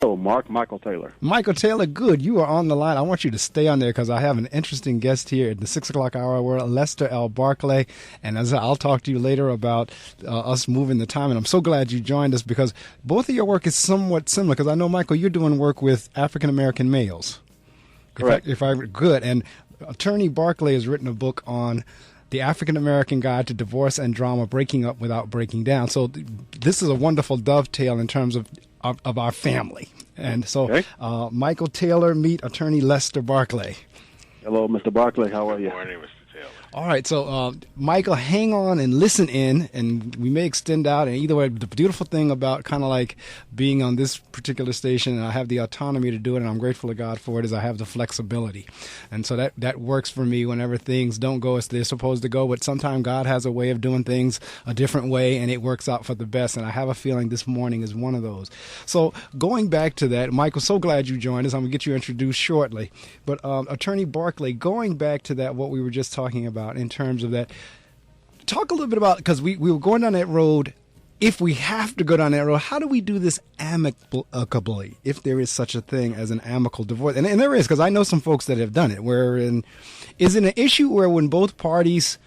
Oh, Michael Taylor. Michael Taylor, good. You are on the line. I want you to stay on there because I have an interesting guest here at the 6 o'clock hour, Lester L. Barclay. And as I'll talk to you later about us moving the time. And I'm so glad you joined us because both of your work is somewhat similar. Because I know, Michael, you're doing work with African-American males. Correct. Good. And Attorney Barclay has written a book on the African-American Guide to Divorce and Drama, Breaking Up Without Breaking Down. So this is a wonderful dovetail in terms of our family. And so okay. Michael Taylor, meet Attorney Lester Barclay. Hello, Mr. Barclay. How are you? Good morning, Mr. Taylor. All right. So, Michael, hang on and listen in, and we may extend out. And either way, the beautiful thing about kind of like being on this particular station, and I have the autonomy to do it, and I'm grateful to God for it, is I have the flexibility. And so that works for me whenever things don't go as they're supposed to go. But sometimes God has a way of doing things a different way, and it works out for the best. And I have a feeling this morning is one of those. So going back to that, Michael, so glad you joined us. I'm going to get you introduced shortly. But Attorney Barclay, going back to that, what we were just talking about in terms of that, talk a little bit about, because we were going down that road. If we have to go down that road, how do we do this amicably, if there is such a thing as an amicable divorce? And there is, because I know some folks that have done it. Is it an issue where when both parties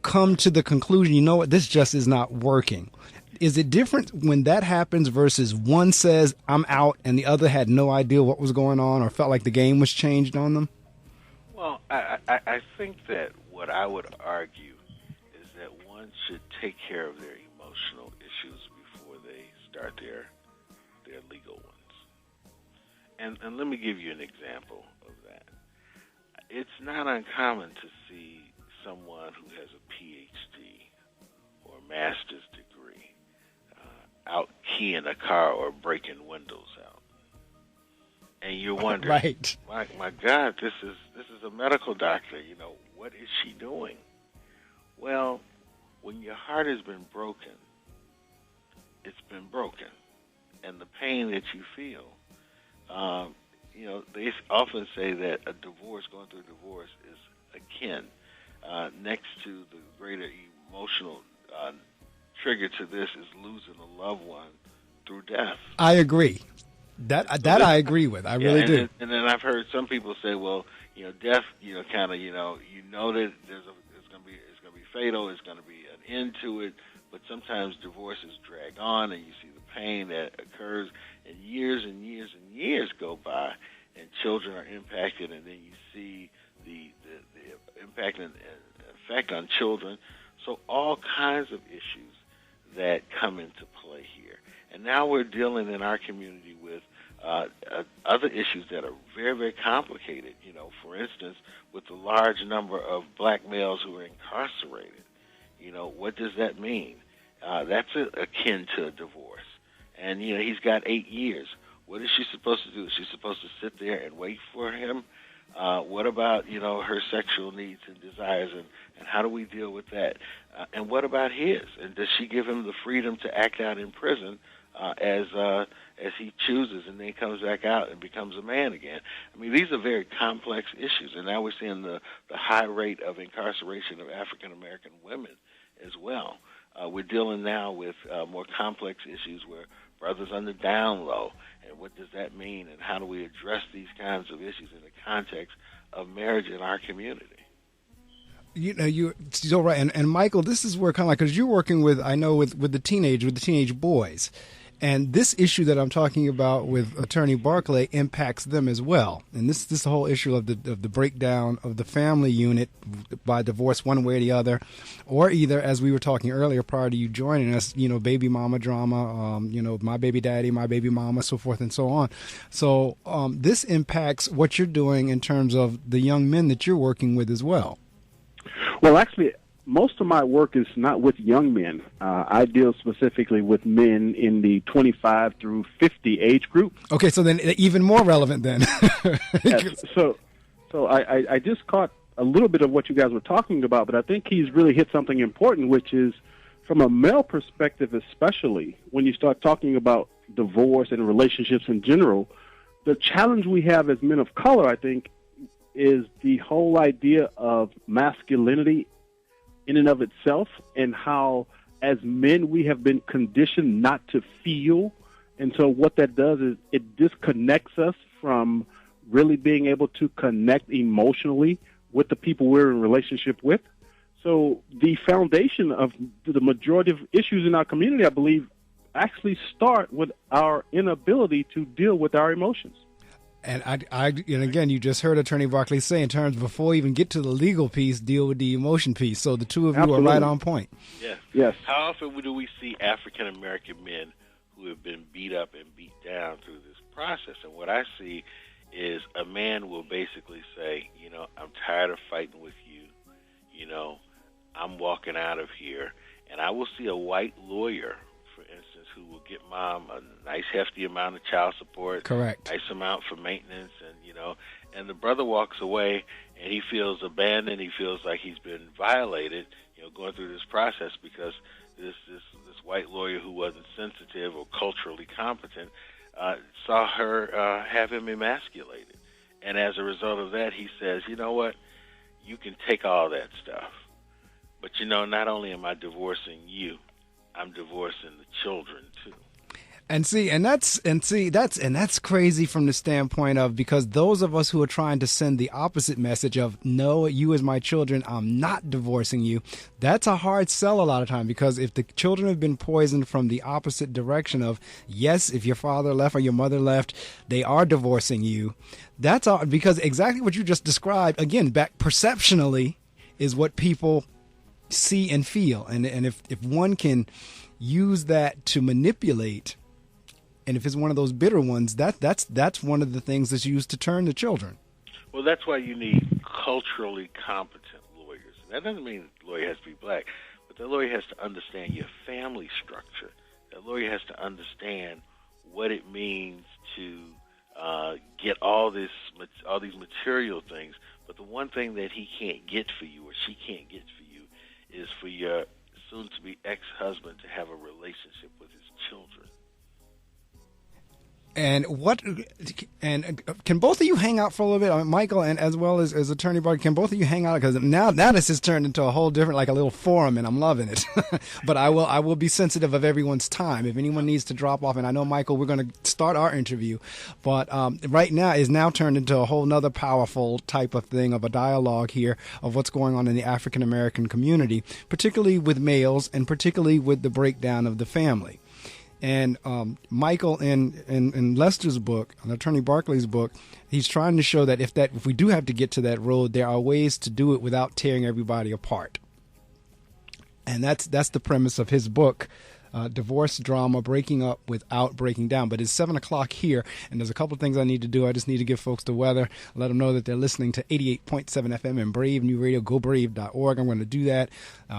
come to the conclusion, you know what, this just is not working? Is it different when that happens versus one says, I'm out, and the other had no idea what was going on or felt like the game was changed on them? Well, I think that what I would argue is that one should take care of their emotional issues before they start their legal ones. And let me give you an example of that. It's not uncommon to see someone who has a PhD or master's degree out keying a car or breaking windows out. And you're wondering, right. my God, this is a medical doctor. You know, what is she doing? Well, when your heart has been broken, it's been broken, and the pain that you feel. They often say that going through a divorce, is akin next to the greater emotional trigger to this is losing a loved one through death. I agree. That I agree with. I really do. And then I've heard some people say, well, death, kind of, that it's going to be fatal. It's going to be an end to it. But sometimes divorces drag on, and you see the pain that occurs, and years and years and years go by, and children are impacted, and then you see the impact and effect on children. So all kinds of issues that come into play here. And now we're dealing in our community with other issues that are very, very complicated. For instance, with the large number of black males who are incarcerated, what does that mean? That's akin to a divorce. And, he's got 8 years. What is she supposed to do? Is she supposed to sit there and wait for him? What about, her sexual needs and desires, and how do we deal with that? And what about his? And does she give him the freedom to act out in prison as he chooses, and then comes back out and becomes a man again? I mean, these are very complex issues, and now we're seeing the high rate of incarceration of African-American women as well. We're dealing now with more complex issues where brothers on the down low, and what does that mean, and how do we address these kinds of issues in the context of marriage in our community? You're so right. And Michael, this is where kind of like, because you're working with the teenage boys. And this issue that I'm talking about with Attorney Barclay impacts them as well. And this the whole issue of the breakdown of the family unit by divorce one way or the other, or either, as we were talking earlier prior to you joining us, baby mama drama, my baby daddy, my baby mama, so forth and so on. So this impacts what you're doing in terms of the young men that you're working with as well. Well, actually, most of my work is not with young men. I deal specifically with men in the 25 through 50 age group. Okay, so then even more relevant then. Yes. So I just caught a little bit of what you guys were talking about, but I think he's really hit something important, which is from a male perspective, especially when you start talking about divorce and relationships in general, the challenge we have as men of color, I think, is the whole idea of masculinity in and of itself, and how as men we have been conditioned not to feel And so what that does is it disconnects us from really being able to connect emotionally with the people we're in relationship with. So the foundation of the majority of issues in our community, I believe, actually start with our inability to deal with our emotions. And and again, you just heard Attorney Barkley say in terms before we even get to the legal piece, deal with the emotion piece. So the two of you Absolutely. are right on point. Yes. Yes. How often do we see African American men who have been beat up and beat down through this process? And what I see is a man will basically say, I'm tired of fighting with you. I'm walking out of here. And I will see a white lawyer, for instance, who will get mom a nice hefty amount of child support, Correct, nice amount for maintenance, and the brother walks away and he feels abandoned. He feels like he's been violated, going through this process because this white lawyer who wasn't sensitive or culturally competent saw her have him emasculated, and as a result of that, he says, "You know what? You can take all that stuff, but not only am I divorcing you, I'm divorcing the children too." That's crazy from the standpoint of, because those of us who are trying to send the opposite message of, no, you as my children, I'm not divorcing you, that's a hard sell a lot of time, because if the children have been poisoned from the opposite direction of, yes, if your father left or your mother left, they are divorcing you, that's all, because exactly what you just described, again, back perceptionally, is what people see and feel. And if one can use that to manipulate, and if it's one of those bitter ones, that's one of the things that's used to turn the children. Well, that's why you need culturally competent lawyers. That doesn't mean the lawyer has to be black, but the lawyer has to understand your family structure. The lawyer has to understand what it means to get all these material things. But the one thing that he can't get for you, or she can't get for you, is for your soon-to-be ex-husband to have a relationship with his children. And can both of you hang out for a little bit? Michael, and as well as Attorney Barkley, can both of you hang out? Because now this has turned into a whole different, like a little forum, and I'm loving it. But I will be sensitive of everyone's time. If anyone needs to drop off, and I know, Michael, we're going to start our interview, but right now is now turned into a whole nother powerful type of thing, of a dialogue here of what's going on in the African American community, particularly with males and particularly with the breakdown of the family. And Michael, in Lester's book, in Attorney Barkley's book, he's trying to show that if we do have to get to that road, there are ways to do it without tearing everybody apart. And that's the premise of his book, Divorce Drama, Breaking Up Without Breaking Down. But it's 7 o'clock here, and there's a couple of things I need to do. I just need to give folks the weather, let them know that they're listening to 88.7 FM and Brave New Radio, gobrave.org. I'm going to do that,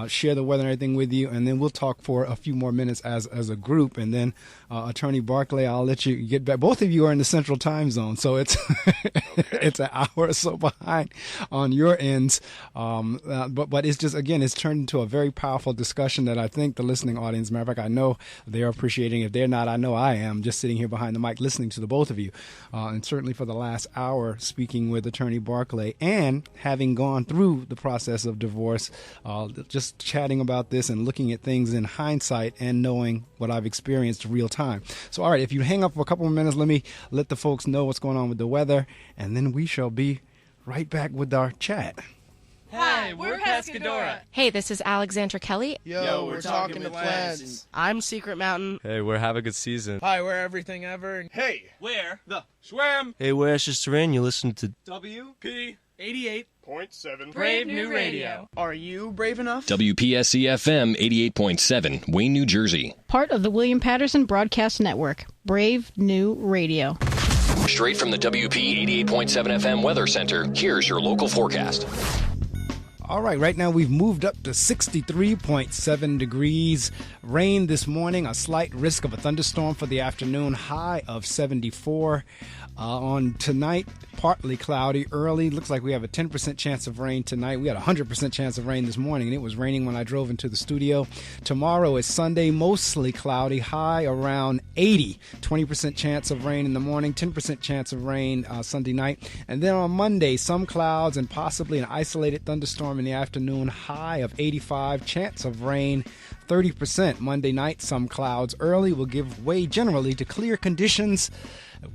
share the weather and everything with you, and then we'll talk for a few more minutes as a group. And then Attorney Barkley, I'll let you get back. Both of you are in the Central Time Zone, so it's it's an hour or so behind on your ends. But it's just, again, it's turned into a very powerful discussion that I think the listening audience, matter of fact, I know they're appreciating. If they're not, I know I am, just sitting here behind the mic listening to the both of you. And certainly for the last hour, speaking with Attorney Barkley and having gone through the process of divorce, just chatting about this and looking at things in hindsight and knowing what I've experienced real time. So, all right, if you hang up for a couple of minutes, let me let the folks know what's going on with the weather, and then we shall be right back with our chat. Hi, we're Pescadora. Hey, this is Alexandra Kelly. Yo, we're talking to plants. I'm Secret Mountain. Hey, we're Have a Good Season. Hi, we're Everything Ever. Hey, we're the Swam. Hey, we're Ashes Terrain. You listen to WP 88.7 Brave New Radio. Are you brave enough? WPSC-FM 88.7, Wayne, New Jersey. Part of the William Patterson Broadcast Network. Brave New Radio. Straight from the WP 88.7 FM Weather Center, here's your local forecast. All right now we've moved up to 63.7 degrees. Rain this morning, a slight risk of a thunderstorm for the afternoon, high of 74. On tonight, partly cloudy early. Looks like we have a 10% chance of rain tonight. We had a 100% chance of rain this morning, and it was raining when I drove into the studio. Tomorrow is Sunday, mostly cloudy, high around 80. 20% chance of rain in the morning, 10% chance of rain Sunday night. And then on Monday, some clouds and possibly an isolated thunderstorm in the afternoon, high of 85, chance of rain 30%. Monday night, some clouds early will give way generally to clear conditions,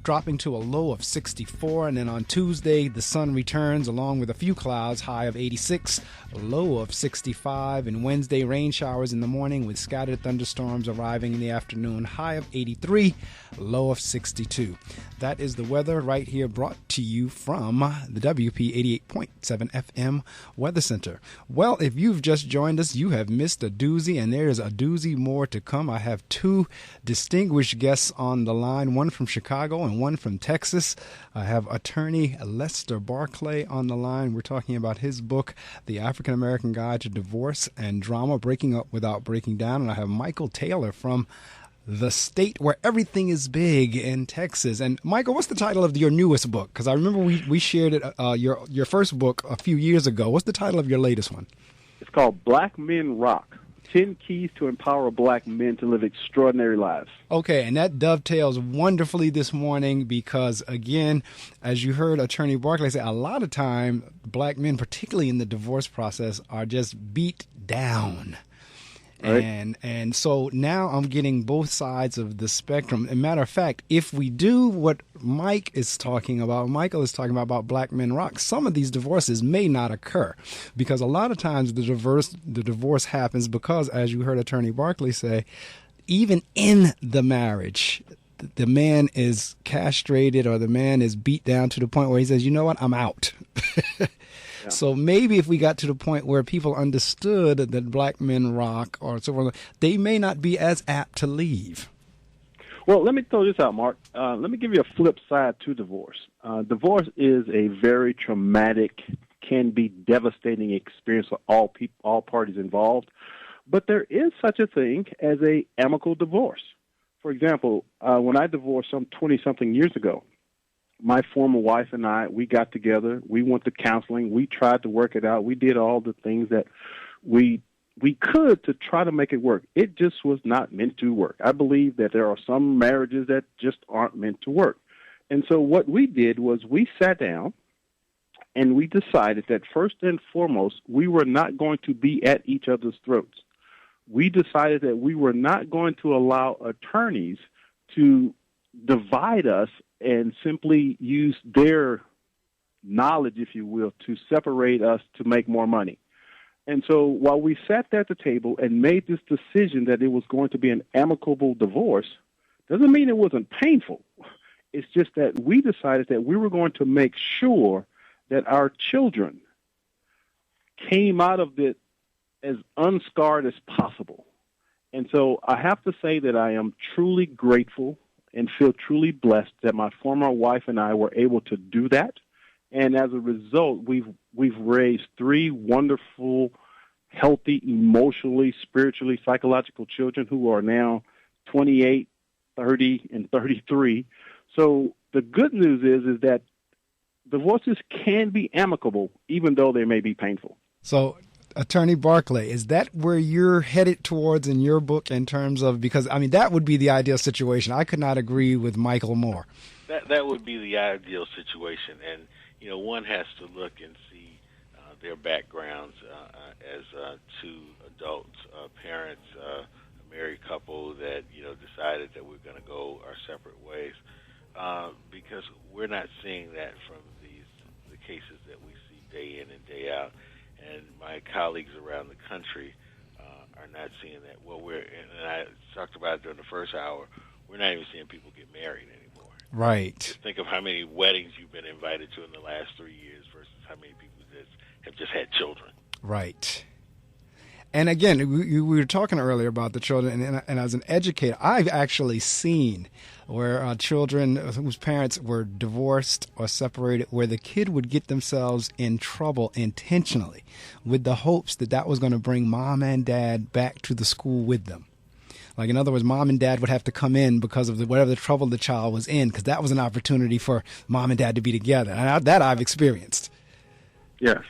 dropping to a low of 64. And then on Tuesday, the sun returns along with a few clouds, high of 86, low of 65. And Wednesday, rain showers in the morning with scattered thunderstorms arriving in the afternoon, high of 83, low of 62. That is the weather right here, brought to you from the WP 88.7 FM Weather Center. Well, if you've just joined us, you have missed a doozy, and there's a doozy more to come. I have two distinguished guests on the line, one from Chicago and one from Texas. I have attorney Lester Barclay on the line. We're talking about his book, The African American Guide to Divorce and Drama, Breaking Up Without Breaking Down. And I have Michael Taylor from the state where everything is big in Texas. And Michael, what's the title of your newest book? Because I remember we shared it, your first book a few years ago. What's the title of your latest one? It's called Black Men Rock, 10 Keys to Empower Black Men to Live Extraordinary Lives. Okay, and that dovetails wonderfully this morning because, again, as you heard Attorney Barclay say, a lot of time black men, particularly in the divorce process, are just beat down. Right. And so now I'm getting both sides of the spectrum. As a matter of fact, if we do what Michael is talking about Black Men Rock, some of these divorces may not occur because a lot of times the divorce happens because, as you heard Attorney Barclay say, even in the marriage, the man is castrated or the man is beat down to the point where he says, you know what, I'm out. So maybe if we got to the point where people understood that black men rock or so forth, they may not be as apt to leave. Well, let me throw this out, Mark. Let me give you a flip side to divorce. Divorce is a very traumatic, can be devastating experience for all parties involved. But there is such a thing as a amicable divorce. For example, when I divorced some 20-something years ago, my former wife and I, we got together. We went to counseling. We tried to work it out. We did all the things that we could to try to make it work. It just was not meant to work. I believe that there are some marriages that just aren't meant to work. And so what we did was we sat down and we decided that first and foremost, we were not going to be at each other's throats. We decided that we were not going to allow attorneys to divide us and simply use their knowledge, if you will, to separate us to make more money. And so while we sat at the table and made this decision that it was going to be an amicable divorce, doesn't mean it wasn't painful. It's just that we decided that we were going to make sure that our children came out of it as unscarred as possible. And so I have to say that I am truly grateful and feel truly blessed that my former wife and I were able to do that. And as a result, we've raised three wonderful, healthy, emotionally, spiritually, psychological children who are now 28, 30, and 33. So the good news is that divorces can be amicable, even though they may be painful. So, Attorney Barclay, is that where you're headed towards in your book in terms of, because, I mean, that would be the ideal situation. I could not agree with Michael more. That would be the ideal situation. And, you know, one has to look and see their backgrounds as two adults, parents, a married couple that, you know, decided that we're going to go our separate ways. Because we're not seeing that from the cases that we see day in and day out. And my colleagues around the country are not seeing that. Well, and I talked about it during the first hour, we're not even seeing people get married anymore. Right. Just think of how many weddings you've been invited to in the last 3 years versus how many people have just had children. Right. And again, we were talking earlier about the children, and as an educator, I've actually seen where children whose parents were divorced or separated, where the kid would get themselves in trouble intentionally with the hopes that that was going to bring mom and dad back to the school with them. Like, in other words, mom and dad would have to come in because of whatever the trouble the child was in, because that was an opportunity for mom and dad to be together. And that I've experienced. Yes.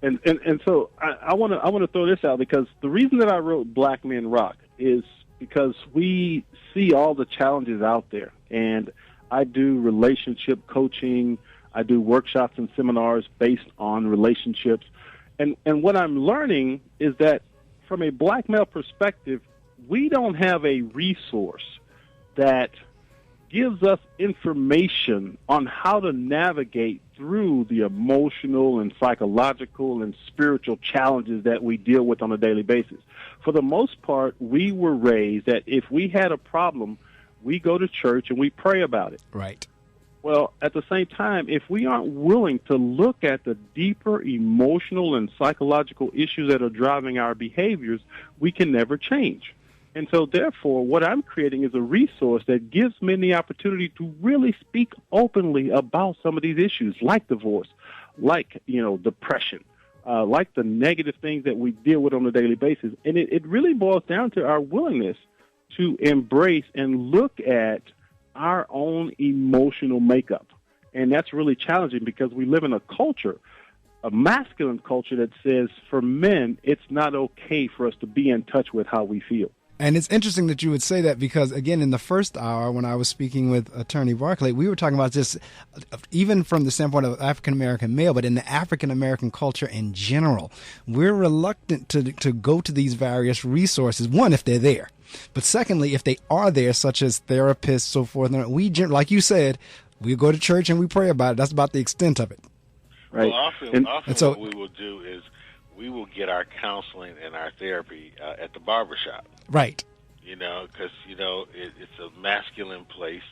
And so I want to throw this out, because the reason that I wrote Black Men Rock is because we see all the challenges out there. And I do relationship coaching. I do workshops and seminars based on relationships. And what I'm learning is that from a black male perspective, we don't have a resource that gives us information on how to navigate through the emotional and psychological and spiritual challenges that we deal with on a daily basis. For the most part, we were raised that if we had a problem, we go to church and we pray about it. Right. Well, at the same time, if we aren't willing to look at the deeper emotional and psychological issues that are driving our behaviors, we can never change. And so, therefore, what I'm creating is a resource that gives men the opportunity to really speak openly about some of these issues, like divorce, like, depression, like the negative things that we deal with on a daily basis. And it really boils down to our willingness to embrace and look at our own emotional makeup. And that's really challenging because we live in a culture, a masculine culture, that says for men, it's not okay for us to be in touch with how we feel. And it's interesting that you would say that because, again, in the first hour when I was speaking with Attorney Barclay, we were talking about this even from the standpoint of African-American male, but in the African-American culture in general. We're reluctant to go to these various resources, one, if they're there. But secondly, if they are there, such as therapists, so forth, we, like you said, we go to church and we pray about it. That's about the extent of it. Right. Well, often so, what we will do is we will get our counseling and our therapy at the barbershop. Right. Because, it's a masculine place.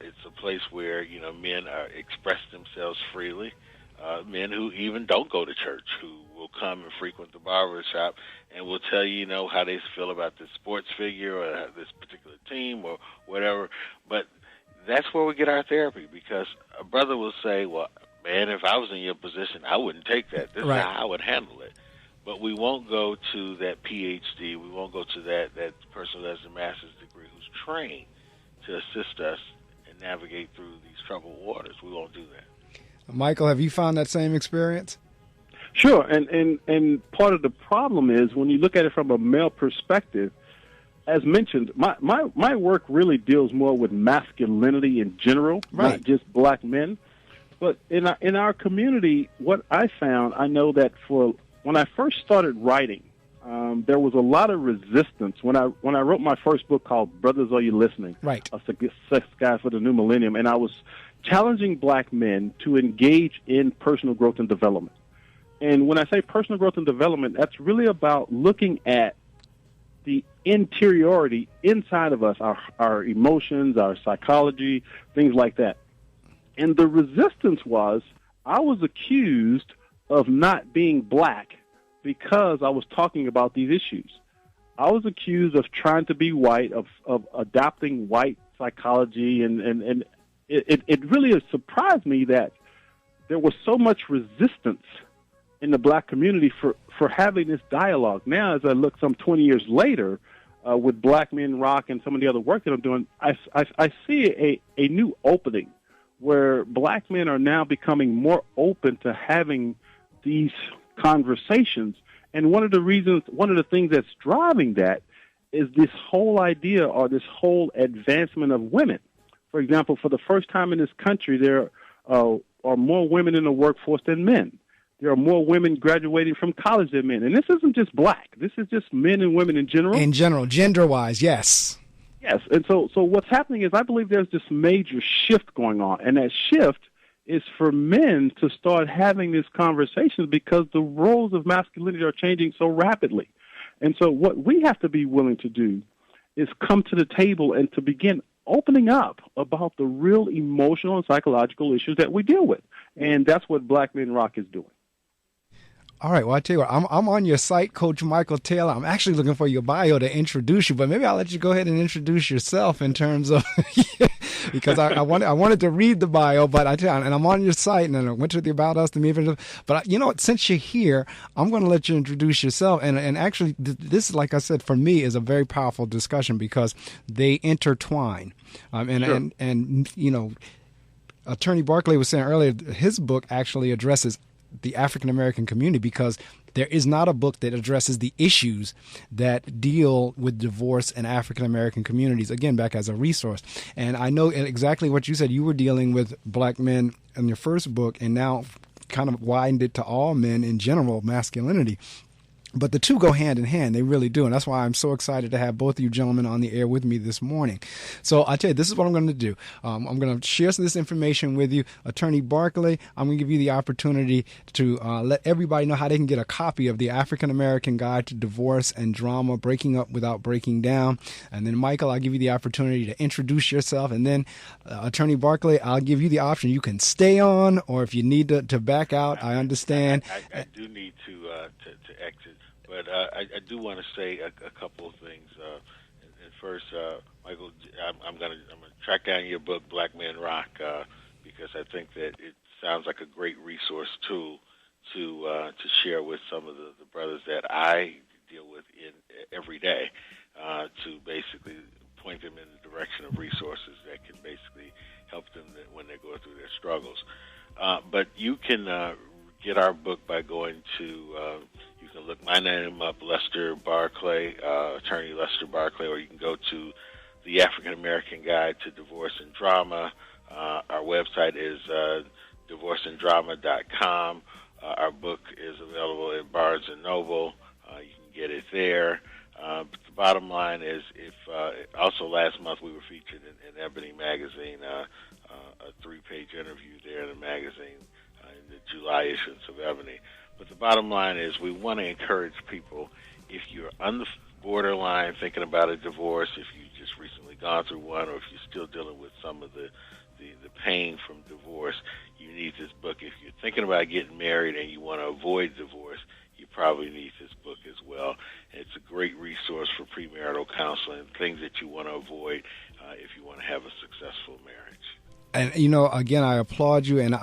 It's a place where, men express themselves freely. Men who even don't go to church, who will come and frequent the barbershop and will tell you, how they feel about this sports figure or this particular team or whatever. But that's where we get our therapy, because a brother will say, well, man, if I was in your position, I wouldn't take that. This is how I would handle it. But we won't go to that PhD. We won't go to that person who has a master's degree who's trained to assist us and navigate through these troubled waters. We won't do that. Michael, have you found that same experience? Sure. And part of the problem is when you look at it from a male perspective, as mentioned, my work really deals more with masculinity in general, not just black men. But in our community, what I found, I know that when I first started writing, there was a lot of resistance when I wrote my first book called Brothers, Are You Listening? Right. A Success Guide for the New Millennium, and I was challenging black men to engage in personal growth and development. And when I say personal growth and development, that's really about looking at the interiority inside of us, our emotions, our psychology, things like that. And the resistance was I was accused of not being black because I was talking about these issues. I was accused of trying to be white, of adopting white psychology, and it really surprised me that there was so much resistance in the black community for having this dialogue. Now, as I look some 20 years later, with Black Men Rock and some of the other work that I'm doing, I see a new opening where black men are now becoming more open to having these conversations. And one of the things that's driving that is this whole idea or this whole advancement of women. For example, for the first time in this country, there are more women in the workforce than men. There are more women graduating from college than men. And this isn't just black. This is just men and women in general. In general, gender-wise, yes. Yes, and so what's happening is I believe there's this major shift going on, and that shift is for men to start having these conversations because the roles of masculinity are changing so rapidly. And so what we have to be willing to do is come to the table and to begin opening up about the real emotional and psychological issues that we deal with. And that's what Black Men Rock is doing. All right. Well, I tell you what, I'm on your site, Coach Michael Taylor. I'm actually looking for your bio to introduce you, but maybe I'll let you go ahead and introduce yourself in terms of because I wanted to read the bio, but and I'm on your site, and I went to the About Us, but you know what? Since you're here, I'm going to let you introduce yourself. And actually, this, like I said, for me is a very powerful discussion because they intertwine. Sure. And you know, Attorney Barclay was saying earlier, his book actually addresses the African-American community because there is not a book that addresses the issues that deal with divorce in African-American communities, again, back as a resource. And I know exactly what you said. You were dealing with black men in your first book, and now kind of widened it to all men in general, masculinity. But the two go hand in hand. They really do. And that's why I'm so excited to have both of you gentlemen on the air with me this morning. So I tell you, this is what I'm going to do. I'm going to share some of this information with you. Attorney Barclay, I'm going to give you the opportunity to let everybody know how they can get a copy of the African American Guide to Divorce and Drama, Breaking Up Without Breaking Down. And then, Michael, I'll give you the opportunity to introduce yourself. And then, Attorney Barclay, I'll give you the option. You can stay on, or if you need to back out, I understand. I do need to exit. But I do want to say a couple of things. And first, Michael, I'm going to track down your book, Black Men Rock, because I think that it sounds like a great resource tool to share with some of the brothers that I deal with every day, to basically point them in the direction of resources that can basically help them when they're going through their struggles. But you can get our book by going to you can look my name up, Lester Barclay, Attorney Lester Barclay, or you can go to the African American Guide to Divorce and Drama. Our website is divorceanddrama.com. Our book is available at Barnes & Noble. You can get it there. But the bottom line is, also last month we were featured in Ebony Magazine, a 3-page interview there in the magazine, in the July issuance of Ebony. But the bottom line is, we want to encourage people, if you're on the borderline thinking about a divorce, if you've just recently gone through one, or if you're still dealing with some of the pain from divorce, you need this book. If you're thinking about getting married and you want to avoid divorce, you probably need this book as well. And it's a great resource for premarital counseling, things that you want to avoid if you want to have a successful marriage. And, again, I applaud you, and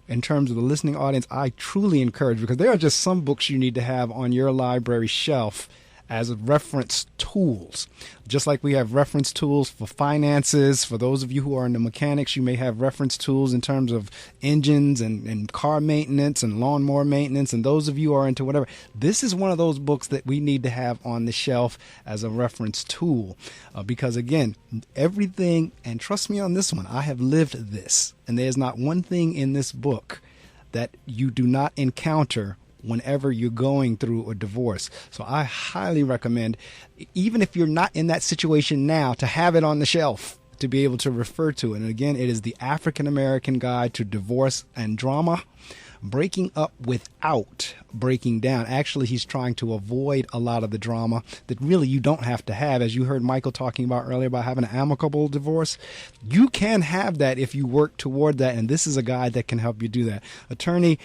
in terms of the listening audience, I truly encourage, because there are just some books you need to have on your library shelf as reference tools. Just like we have reference tools for finances. For those of you who are into mechanics, you may have reference tools in terms of engines and car maintenance and lawnmower maintenance. And those of you who are into whatever, this is one of those books that we need to have on the shelf as a reference tool. Because again, everything, and trust me on this one, I have lived this. And there's not one thing in this book that you do not encounter whenever you're going through a divorce. So I highly recommend, even if you're not in that situation now, to have it on the shelf to be able to refer to it. And again, it is the African American Guide to Divorce and Drama, Breaking Up Without Breaking Down. Actually, he's trying to avoid a lot of the drama that really you don't have to have. As you heard Michael talking about earlier about having an amicable divorce, you can have that if you work toward that. And this is a guide that can help you do that. Attorney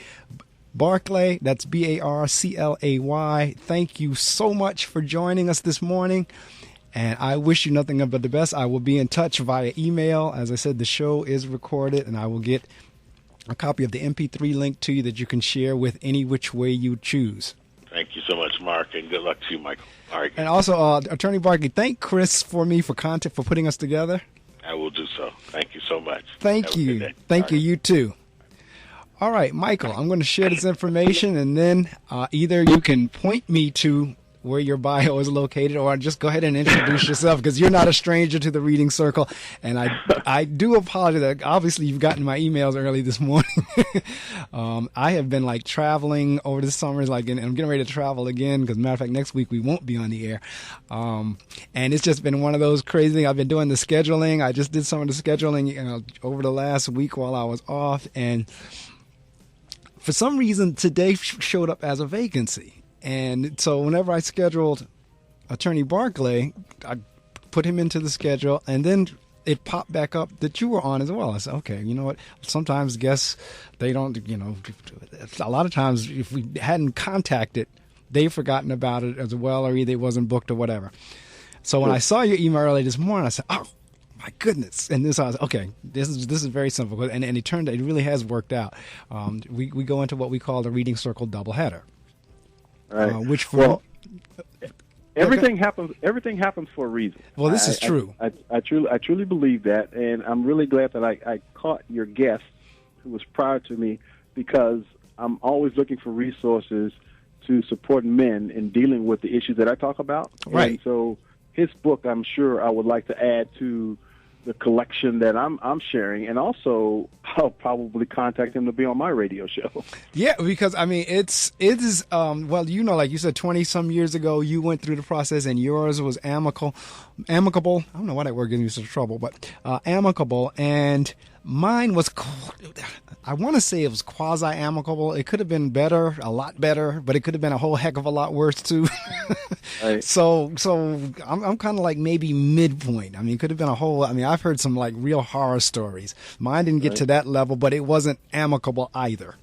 Barclay, that's Barclay. Thank you so much for joining us this morning. And I wish you nothing but the best. I will be in touch via email. As I said, the show is recorded, and I will get a copy of the MP3 link to you that you can share with any which way you choose. Thank you so much, Mark, and good luck to you, Michael. All right. And also, Attorney Barclay, thank Chris for putting us together. I will do so. Thank you so much. Thank you. Thank you. You too. All right, Michael, I'm going to share this information, and then either you can point me to where your bio is located, or just go ahead and introduce yourself, because you're not a stranger to the reading circle. And I do apologize that obviously you've gotten my emails early this morning. I have been traveling over the summers, and I'm getting ready to travel again, because matter of fact, next week we won't be on the air. And it's just been one of those crazy things. I've been doing the scheduling. I just did some of the scheduling over the last week while I was off, and for some reason, today showed up as a vacancy. And so whenever I scheduled Attorney Barclay, I put him into the schedule, and then it popped back up that you were on as well. I said, okay, you know what? Sometimes guests, they don't, a lot of times if we hadn't contacted, they've forgotten about it as well, or either it wasn't booked or whatever. So when I saw your email early this morning, I said, oh, my goodness. And this, I was okay, this is very simple. And it really has worked out. We go into what we call the reading circle doubleheader. Right. Everything happens for a reason. Well, this is true. I truly believe that, and I'm really glad that I caught your guest who was prior to me, because I'm always looking for resources to support men in dealing with the issues that I talk about. Right. And so his book, I'm sure I would like to add to the collection that I'm sharing, and also I'll probably contact him to be on my radio show. Yeah, because I mean, it is well, you know, like you said, 20 some years ago, you went through the process, and yours was amicable. I don't know why that word gets me such trouble, but amicable, and mine was, I want to say it was quasi-amicable. It could have been better, a lot better, but it could have been a whole heck of a lot worse too. Right. So I'm kind of like maybe midpoint. I mean, it could have been I've heard some like real horror stories. Mine didn't get to that level, but it wasn't amicable either.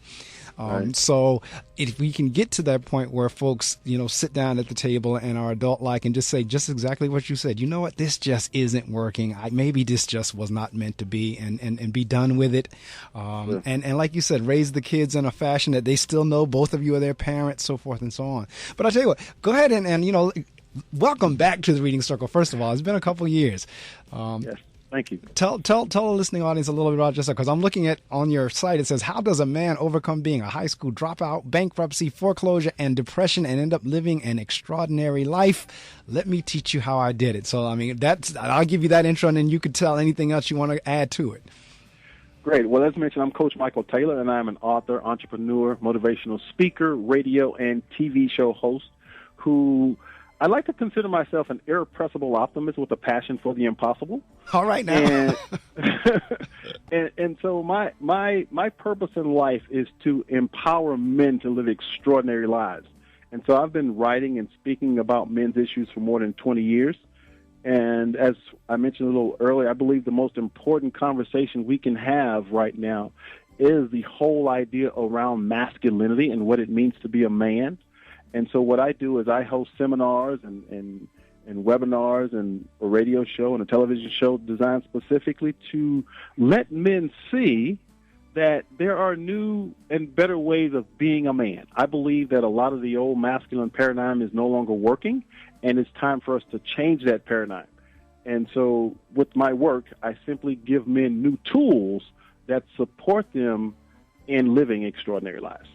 So if we can get to that point where folks, you know, sit down at the table and are adult-like and just say just exactly what you said, you know what, this just isn't working. Maybe this just was not meant to be, and be done with it. And like you said, raise the kids in a fashion that they still know both of you are their parents, so forth and so on. But I'll tell you what, go ahead and you know, welcome back to the Reading Circle, first of all. It's been a couple years. Yes. Thank you. Tell the listening audience a little bit about yourself, because I'm looking at on your site, it says, how does a man overcome being a high school dropout, bankruptcy, foreclosure, and depression and end up living an extraordinary life? Let me teach you how I did it. So, I mean, I'll give you that intro, and then you could tell anything else you want to add to it. Great. Well, as mentioned, I'm Coach Michael Taylor, and I'm an author, entrepreneur, motivational speaker, radio and TV show host who I like to consider myself an irrepressible optimist with a passion for the impossible. All right now. And so my purpose in life is to empower men to live extraordinary lives. And so I've been writing and speaking about men's issues for more than 20 years. And as I mentioned a little earlier, I believe the most important conversation we can have right now is the whole idea around masculinity and what it means to be a man. And so what I do is I host seminars and webinars and a radio show and a television show designed specifically to let men see that there are new and better ways of being a man. I believe that a lot of the old masculine paradigm is no longer working, and it's time for us to change that paradigm. And so with my work, I simply give men new tools that support them in living extraordinary lives.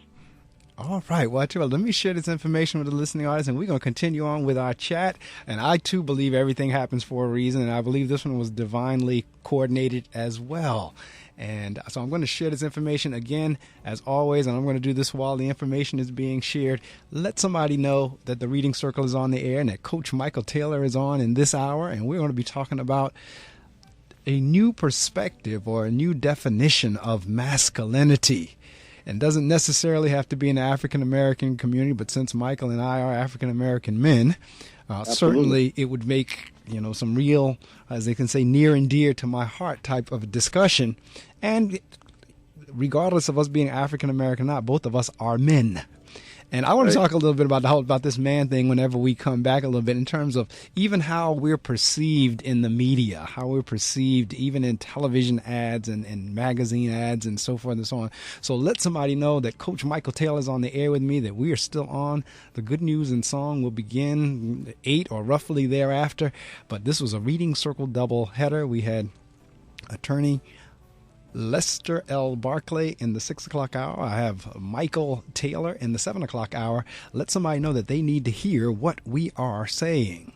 All right. Well, I tell you what, let me share this information with the listening audience, and we're going to continue on with our chat. And I, too, believe everything happens for a reason, and I believe this one was divinely coordinated as well. And so I'm going to share this information again, as always, and I'm going to do this while the information is being shared. Let somebody know that the Reading Circle is on the air and that Coach Michael Taylor is on in this hour, and we're going to be talking about a new perspective or a new definition of masculinity. And doesn't necessarily have to be in the African-American community, but since Michael and I are African-American men, certainly it would make, you know, some real, as they can say, near and dear to my heart type of discussion. And regardless of us being African-American or not, both of us are men. And I want to talk a little bit about this man thing whenever we come back a little bit in terms of even how we're perceived in the media, how we're perceived even in television ads and magazine ads and so forth and so on. So let somebody know that Coach Michael Taylor is on the air with me, that we are still on. The Good News and Song will begin 8 or roughly thereafter. But this was a Reading Circle double header. We had attorney Lester L. Barclay in the 6 o'clock hour. I have Michael Taylor in the 7 o'clock hour. Let somebody know that they need to hear what we are saying.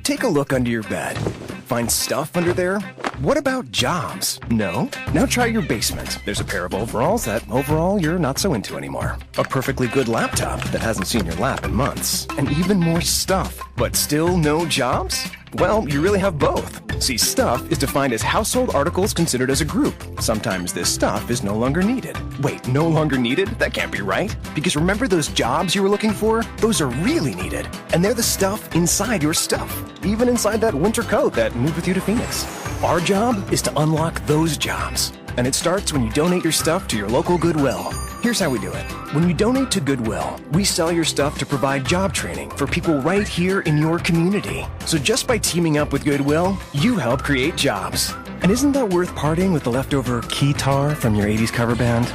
Take a look under your bed. Find stuff under there? What about jobs? No? Now try your basement. There's a pair of overalls that overall you're not so into anymore. A perfectly good laptop that hasn't seen your lap in months. And even more stuff. But still no jobs? Well, you really have both. See, stuff is defined as household articles considered as a group. Sometimes this stuff is no longer needed. Wait, no longer needed? That can't be right. Because remember those jobs you were looking for? Those are really needed. And they're the stuff inside your stuff. Even inside that winter coat that moved with you to Phoenix. Our job is to unlock those jobs. And it starts when you donate your stuff to your local Goodwill. Here's how we do it. When you donate to Goodwill, we sell your stuff to provide job training for people right here in your community. So just by teaming up with Goodwill, you help create jobs. And isn't that worth parting with the leftover keytar from your 80s cover band?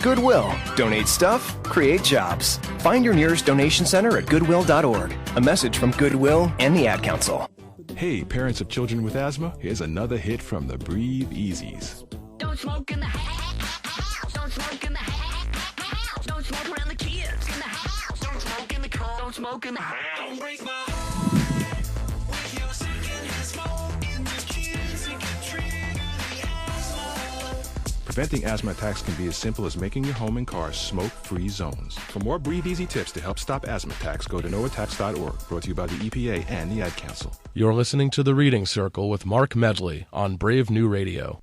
Goodwill. Donate stuff, create jobs. Find your nearest donation center at goodwill.org. A message from Goodwill and the Ad Council. Hey, parents of children with asthma, here's another hit from the Breathe Easies. Don't smoke in the house. Don't smoke in the house. Don't smoke around the kids in the house. Don't smoke in the car. Don't smoke in the house. Don't break my heart with your secondhand smoke in the kids' tree. Preventing asthma attacks can be as simple as making your home and car smoke-free zones. For more Breathe Easy tips to help stop asthma attacks, go to noattacks.org, brought to you by the EPA and the Ad Council. You're listening to The Reading Circle with Marc Medley on Brave New Radio.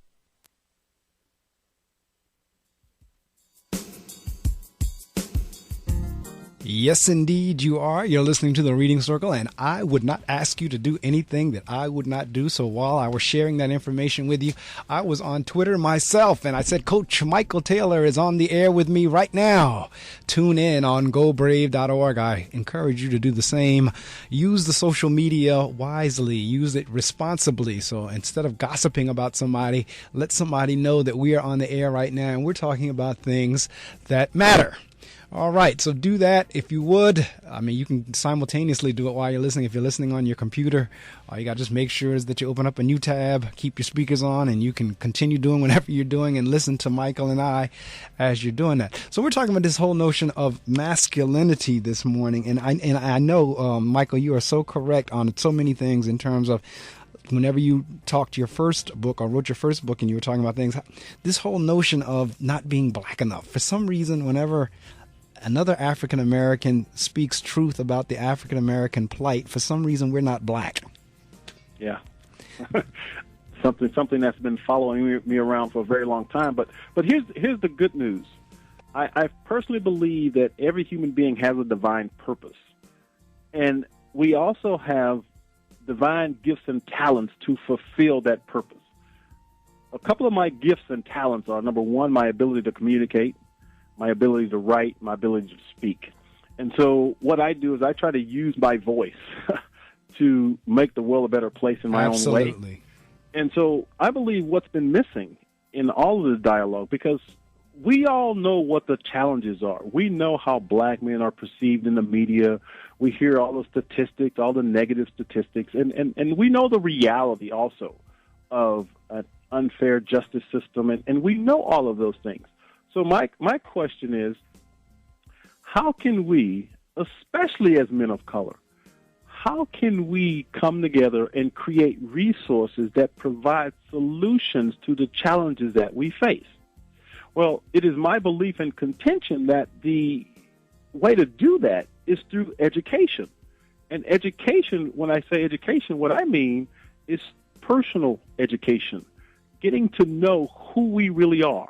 Yes, indeed, you are. You're listening to The Reading Circle, and I would not ask you to do anything that I would not do. So while I was sharing that information with you, I was on Twitter myself, and I said, Coach Michael Taylor is on the air with me right now. Tune in on gobrave.org. I encourage you to do the same. Use the social media wisely. Use it responsibly. So instead of gossiping about somebody, let somebody know that we are on the air right now, and we're talking about things that matter. All right, so do that if you would. I mean, you can simultaneously do it while you're listening. If you're listening on your computer, all you got to just make sure is that you open up a new tab, keep your speakers on, and you can continue doing whatever you're doing and listen to Michael and I as you're doing that. So we're talking about this whole notion of masculinity this morning, and I know, Michael, you are so correct on so many things in terms of whenever you talked your first book or wrote your first book and you were talking about things, this whole notion of not being black enough. For some reason, whenever another African American speaks truth about the African American plight, for some reason we're not black. Yeah, something that's been following me around for a very long time. But here's the good news. I personally believe that every human being has a divine purpose, and we also have divine gifts and talents to fulfill that purpose. A couple of my gifts and talents are, number one, my ability to communicate, my ability to write, my ability to speak. And so what I do is I try to use my voice to make the world a better place in my own way. And so I believe what's been missing in all of this dialogue, because we all know what the challenges are. We know how black men are perceived in the media. We hear all the statistics, all the negative statistics, and we know the reality also of an unfair justice system, and we know all of those things. So my question is, how can we, especially as men of color, how can we come together and create resources that provide solutions to the challenges that we face? Well, it is my belief and contention that the way to do that is through education. And education, when I say education, what I mean is personal education, getting to know who we really are.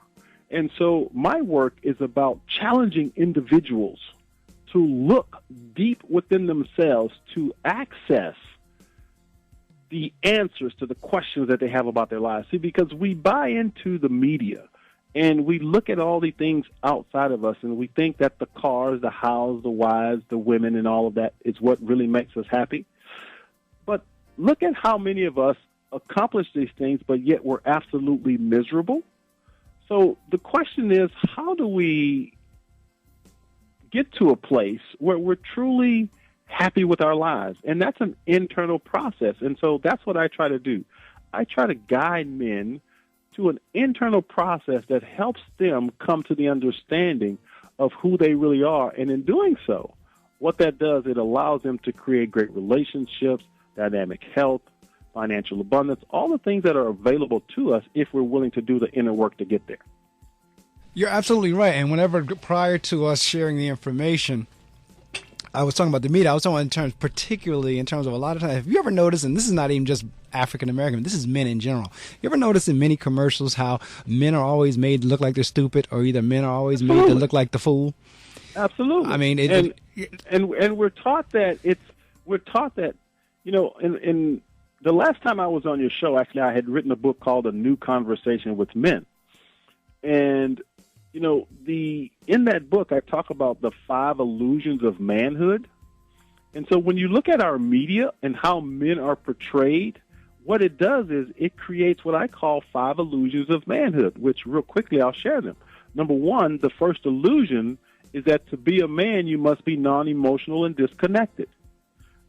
And so my work is about challenging individuals to look deep within themselves to access the answers to the questions that they have about their lives. See, because we buy into the media and we look at all the things outside of us and we think that the cars, the house, the wives, the women, and all of that is what really makes us happy. But look at how many of us accomplish these things, but yet we're absolutely miserable. So the question is, how do we get to a place where we're truly happy with our lives? And that's an internal process. And so that's what I try to do. I try to guide men to an internal process that helps them come to the understanding of who they really are. And in doing so, what that does, it allows them to create great relationships, dynamic health, financial abundance, all the things that are available to us if we're willing to do the inner work to get there. You're absolutely right. And whenever, prior to us sharing the information, I was talking about the media, I was talking in terms, particularly in terms of a lot of times, have you ever noticed, and this is not even just African American, this is men in general. You ever notice in many commercials how men are always made to look like they're stupid, or either men are always made to look like the fool? Absolutely. I mean, and we're taught that in the last time I was on your show, actually, I had written a book called A New Conversation with Men. And, in that book, I talk about the 5 illusions of manhood. And so when you look at our media and how men are portrayed, what it does is it creates what I call 5 illusions of manhood, which real quickly I'll share them. Number 1, the first illusion is that to be a man, you must be non-emotional and disconnected.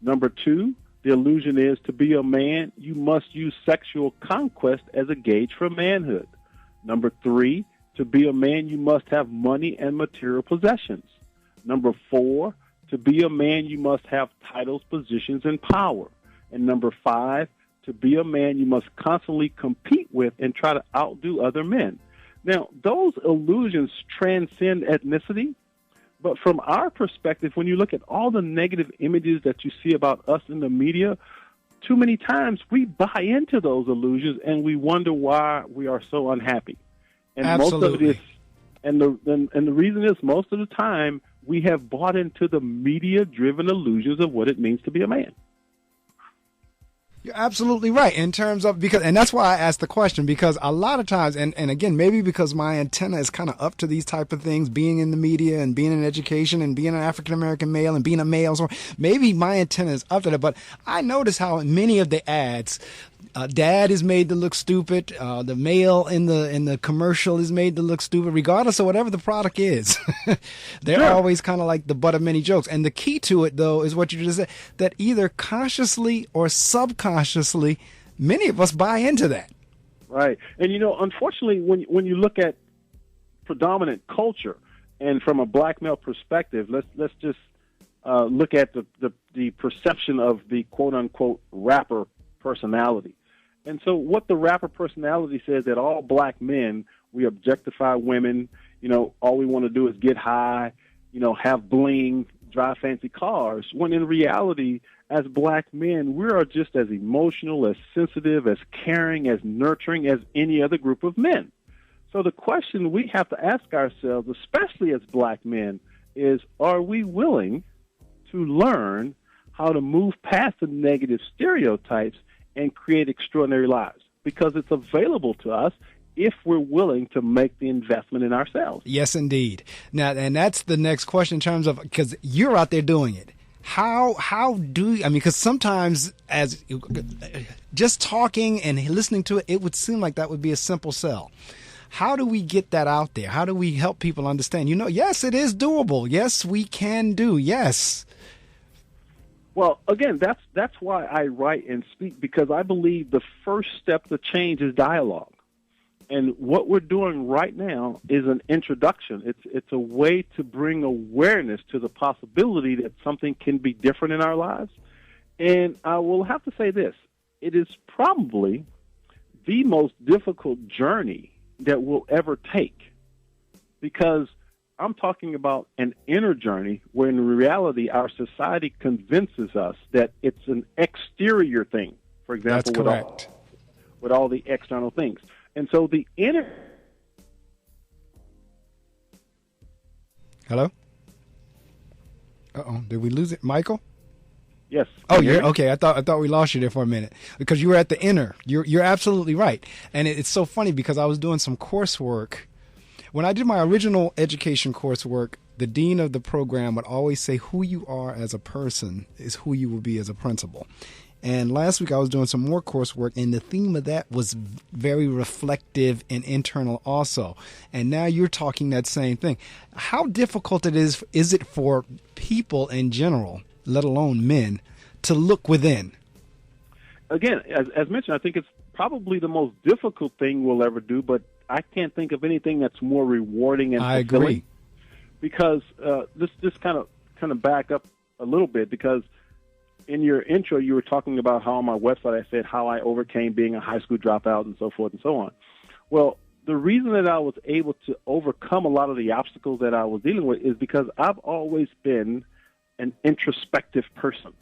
Number 2, the illusion is to be a man, you must use sexual conquest as a gauge for manhood. Number 3, to be a man, you must have money and material possessions. Number 4, to be a man, you must have titles, positions, and power. And number 5, to be a man, you must constantly compete with and try to outdo other men. Now, those illusions transcend ethnicity, but from our perspective, when you look at all the negative images that you see about us in the media, too many times we buy into those illusions and we wonder why we are so unhappy. And Absolutely. most of it is, and the reason is most of the time we have bought into the media-driven illusions of what it means to be a man. You're absolutely right in terms of and that's why I asked the question, because a lot of times, and again, maybe because my antenna is kind of up to these type of things, being in the media and being in education and being an African-American male and being a male, so maybe my antenna is up to that. But I notice how in many of the ads, dad is made to look stupid. The male in the commercial is made to look stupid, regardless of whatever the product is. They're always kind of like the butt of many jokes. And the key to it, though, is what you just said, that either consciously or subconsciously, many of us buy into that. Right. And, unfortunately, when you look at predominant culture, and from a black male perspective, let's just look at the perception of the quote-unquote rapper personality. And so what the rapper personality says, that all black men, we objectify women, all we want to do is get high, have bling, drive fancy cars, when in reality, as black men, we are just as emotional, as sensitive, as caring, as nurturing as any other group of men. So the question we have to ask ourselves, especially as black men, is, are we willing to learn how to move past the negative stereotypes and create extraordinary lives? Because it's available to us if we're willing to make the investment in ourselves. Yes, indeed. Now, and that's the next question in terms of, because you're out there doing it. How do you, because sometimes as just talking and listening to it, it would seem like that would be a simple sell. How do we get that out there? How do we help people understand? Yes, it is doable. Yes, we can do. Yes. Well, again, that's why I write and speak, because I believe the first step to change is dialogue. And what we're doing right now is an introduction. It's a way to bring awareness to the possibility that something can be different in our lives. And I will have to say this. It is probably the most difficult journey that we'll ever take, because I'm talking about an inner journey where in reality our society convinces us that it's an exterior thing, for example. That's correct. With all the external things. And so the inner... Hello? Uh-oh, did we lose it? Michael? Yes. Oh, yeah. Okay. I thought we lost you there for a minute because you were at the inner. You're absolutely right. And it's so funny because I was doing some coursework. When I did my original education coursework, the dean of the program would always say who you are as a person is who you will be as a principal. And last week I was doing some more coursework, and the theme of that was very reflective and internal also. And now you're talking that same thing. How difficult is it for people in general, let alone men, to look within? Again, as mentioned, I think it's probably the most difficult thing we'll ever do, but I can't think of anything that's more rewarding and fulfilling. I agree. Because let's just kind of back up a little bit, because in your intro, you were talking about how on my website I said how I overcame being a high school dropout and so forth and so on. Well, the reason that I was able to overcome a lot of the obstacles that I was dealing with is because I've always been an introspective person.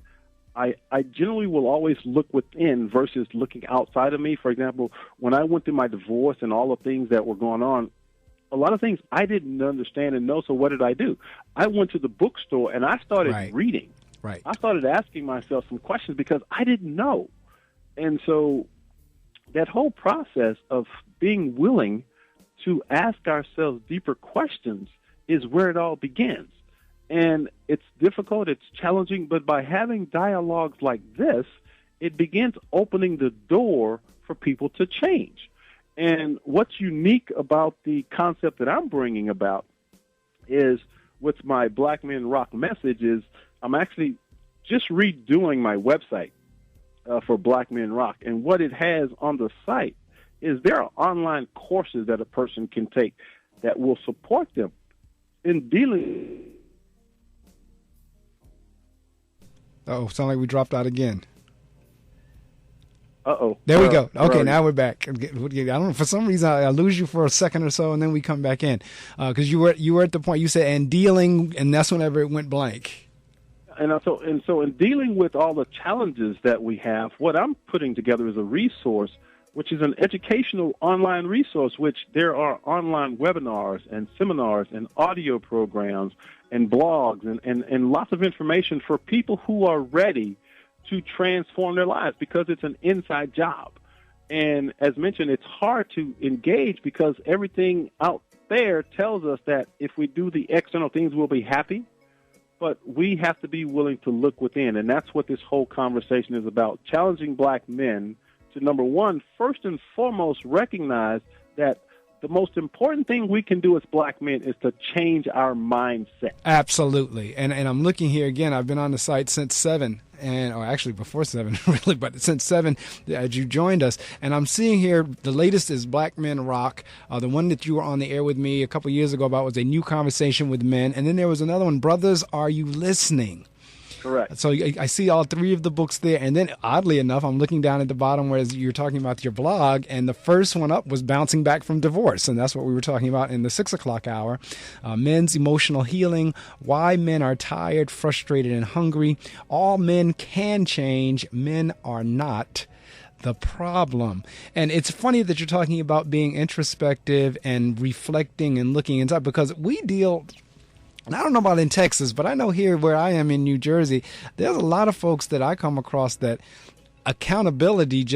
I generally will always look within versus looking outside of me. For example, when I went through my divorce and all the things that were going on, a lot of things I didn't understand and know, so what did I do? I went to the bookstore and I started reading. Right. I started asking myself some questions because I didn't know. And so that whole process of being willing to ask ourselves deeper questions is where it all begins. And it's difficult, it's challenging, but by having dialogues like this, it begins opening the door for people to change. And what's unique about the concept that I'm bringing about is with my Black Men Rock message is I'm actually just redoing my website for Black Men Rock. And what it has on the site is there are online courses that a person can take that will support them in dealing. Oh, sound like we dropped out again. Uh-oh. There we go. Okay, now we're back. I don't know. For some reason, I lose you for a second or so, and then we come back in. Because you were at the point you said, and dealing, and that's whenever it went blank. And so in dealing with all the challenges that we have, what I'm putting together is a resource, which is an educational online resource, which there are online webinars and seminars and audio programs and blogs and lots of information for people who are ready to transform their lives, because it's an inside job. And as mentioned, it's hard to engage because everything out there tells us that if we do the external things, we'll be happy. But we have to be willing to look within. And that's what this whole conversation is about, challenging black men to, number one, first and foremost, recognize that the most important thing we can do as black men is to change our mindset. Absolutely. And I'm looking here again. I've been on the site since 7, or actually before 7, really, but since 7 as you joined us. And I'm seeing here the latest is Black Men Rock. The one that you were on the air with me a couple years ago about was a new conversation with men. And then there was another one, Brothers, Are You Listening? Correct. So I see all 3 of the books there. And then, oddly enough, I'm looking down at the bottom where you're talking about your blog, and the first one up was Bouncing Back from Divorce. And that's what we were talking about in the 6 o'clock hour. Men's emotional healing, why men are tired, frustrated, and hungry. All men can change. Men are not the problem. And it's funny that you're talking about being introspective and reflecting and looking inside, because we deal... And I don't know about in Texas, but I know here where I am in New Jersey, there's a lot of folks that I come across that accountability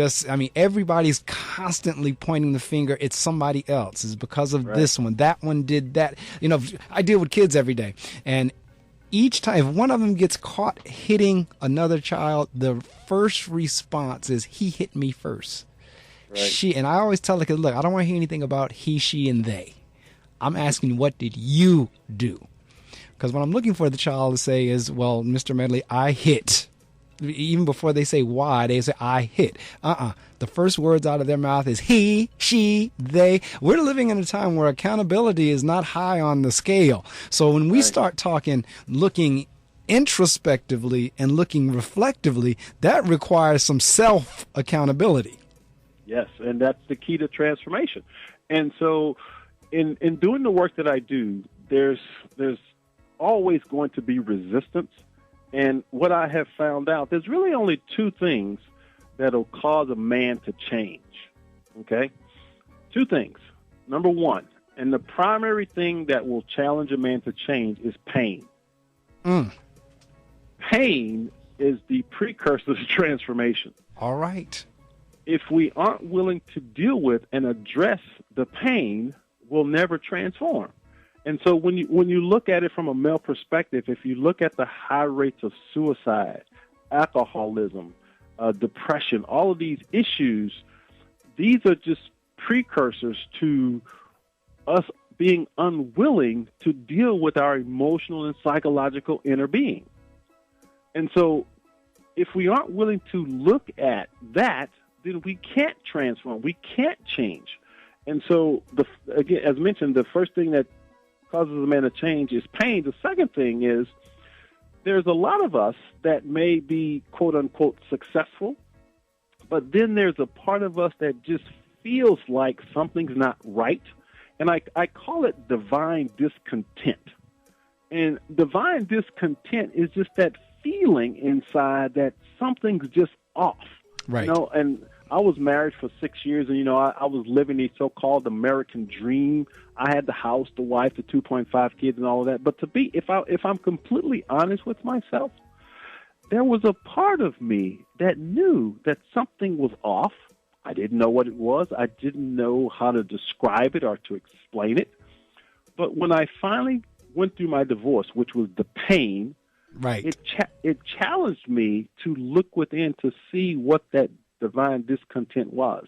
everybody's constantly pointing the finger. It's somebody else. It's because of this one. That one did that. I deal with kids every day. And each time, if one of them gets caught hitting another child, the first response is, he hit me first. Right. And I always tell the kid, look, I don't want to hear anything about he, she, and they. I'm asking, what did you do? Because what I'm looking for the child to say is, well, Mr. Medley, I hit. Even before they say why, they say, I hit. The first words out of their mouth is he, she, they. We're living in a time where accountability is not high on the scale. So when we start talking, looking introspectively and looking reflectively, that requires some self-accountability. Yes, and that's the key to transformation. And so in doing the work that I do, there's always going to be resistance. And what I have found out, there's really only 2 things that'll cause a man to change. Okay? 2 things. Number 1, and the primary thing that will challenge a man to change is pain. Pain is the precursor to transformation. All right. If we aren't willing to deal with and address the pain, we'll never transform. And so when you look at it from a male perspective, if you look at the high rates of suicide, alcoholism, depression, all of these issues, these are just precursors to us being unwilling to deal with our emotional and psychological inner being. And so if we aren't willing to look at that, then we can't transform. We can't change. And so, again, as mentioned, the first thing that causes a man to change is pain. The second thing is there's a lot of us that may be, quote unquote, successful, but then there's a part of us that just feels like something's not right. And I call it divine discontent. And divine discontent is just that feeling inside that something's just off. Right. And I was married for 6 years, and, I was living the so-called American dream. I had the house, the wife, the 2.5 kids, and all of that. But if I'm completely honest with myself, there was a part of me that knew that something was off. I didn't know what it was. I didn't know how to describe it or to explain it. But when I finally went through my divorce, which was the pain, right, it challenged me to look within to see what that divine discontent was.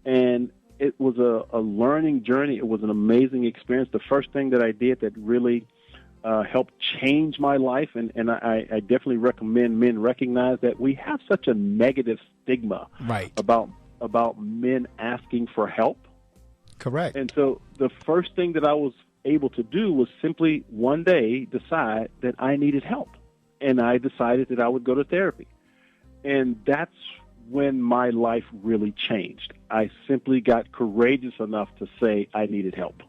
And it was a learning journey. It was an amazing experience. The first thing that I did that really helped change my life, and I definitely recommend men recognize that we have such a negative stigma about men asking for help. Correct. And so the first thing that I was able to do was simply one day decide that I needed help. And I decided that I would go to therapy. And that's when my life really changed. I simply got courageous enough to say I needed help.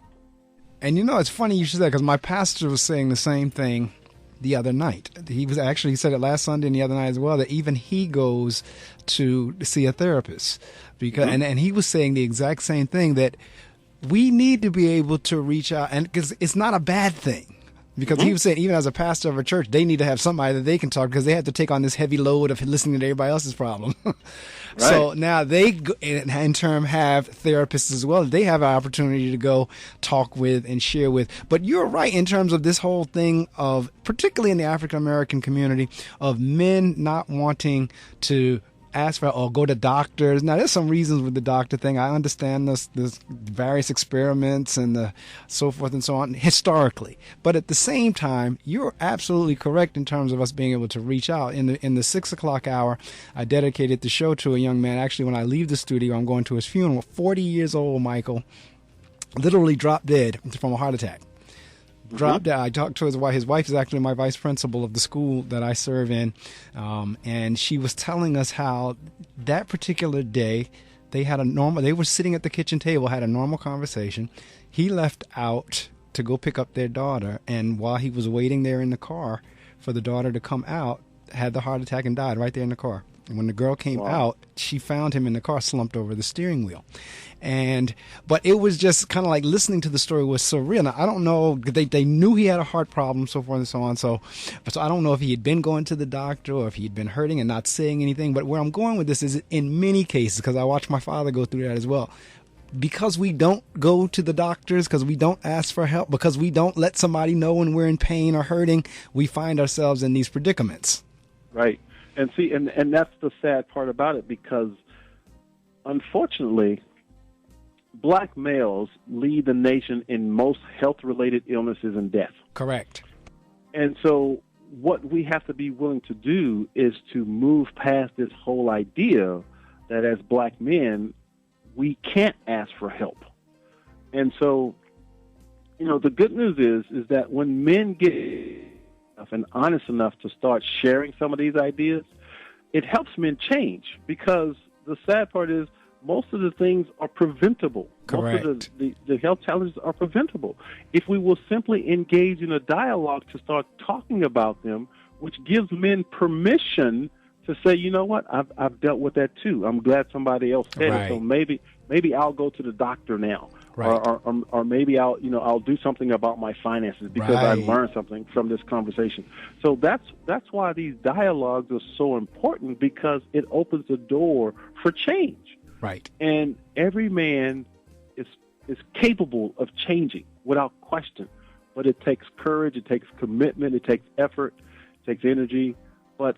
And it's funny you should say, because my pastor was saying the same thing the other night. He said it last Sunday and the other night as well, that even he goes to see a therapist because, and he was saying the exact same thing, that we need to be able to reach out, and because it's not a bad thing. Because he was saying, even as a pastor of a church, they need to have somebody that they can talk, because they have to take on this heavy load of listening to everybody else's problem. Right. So now they, in turn, have therapists as well. They have an opportunity to go talk with and share with. But you're right in terms of this whole thing of, particularly in the African American community, of men not wanting to ask for or go to doctors. Now, there's some reasons with the doctor thing. I understand this various experiments and so forth and so on historically. But at the same time, you're absolutely correct in terms of us being able to reach out. In the 6 o'clock hour, I dedicated the show to a young man. Actually, when I leave the studio, I'm going to his funeral. 40 years old, Michael, literally dropped dead from a heart attack. Dropped dead. I talked to his wife. His wife is actually my vice principal of the school that I serve in. And she was telling us how that particular day they were sitting at the kitchen table, had a normal conversation. He left out to go pick up their daughter. And while he was waiting there in the car for the daughter to come out, had the heart attack and died right there in the car. And when the girl came out, she found him in the car slumped over the steering wheel. But it was just kind of like listening to the story was surreal. Now, I don't know, they knew he had a heart problem, so forth and so on. So I don't know if he had been going to the doctor or if he'd been hurting and not saying anything. But where I'm going with this is, in many cases, because I watched my father go through that as well, because we don't go to the doctors, because we don't ask for help, because we don't let somebody know when we're in pain or hurting, we find ourselves in these predicaments. Right. And see, and that's the sad part about it, because unfortunately, black males lead the nation in most health-related illnesses and death. Correct. And so what we have to be willing to do is to move past this whole idea that as black men, we can't ask for help. And so, the good news is that when men get enough and honest enough to start sharing some of these ideas, it helps men change, because the sad part is, most of the things are preventable. Correct. Most of the health challenges are preventable. If we will simply engage in a dialogue to start talking about them, which gives men permission to say, you know what, I've dealt with that too. I'm glad somebody else said it. So maybe I'll go to the doctor now. Right. Or maybe I'll do something about my finances because I learned something from this conversation. So that's why these dialogues are so important, because it opens the door for change. Right. And every man is capable of changing without question. But it takes courage, it takes commitment, it takes effort, it takes energy, but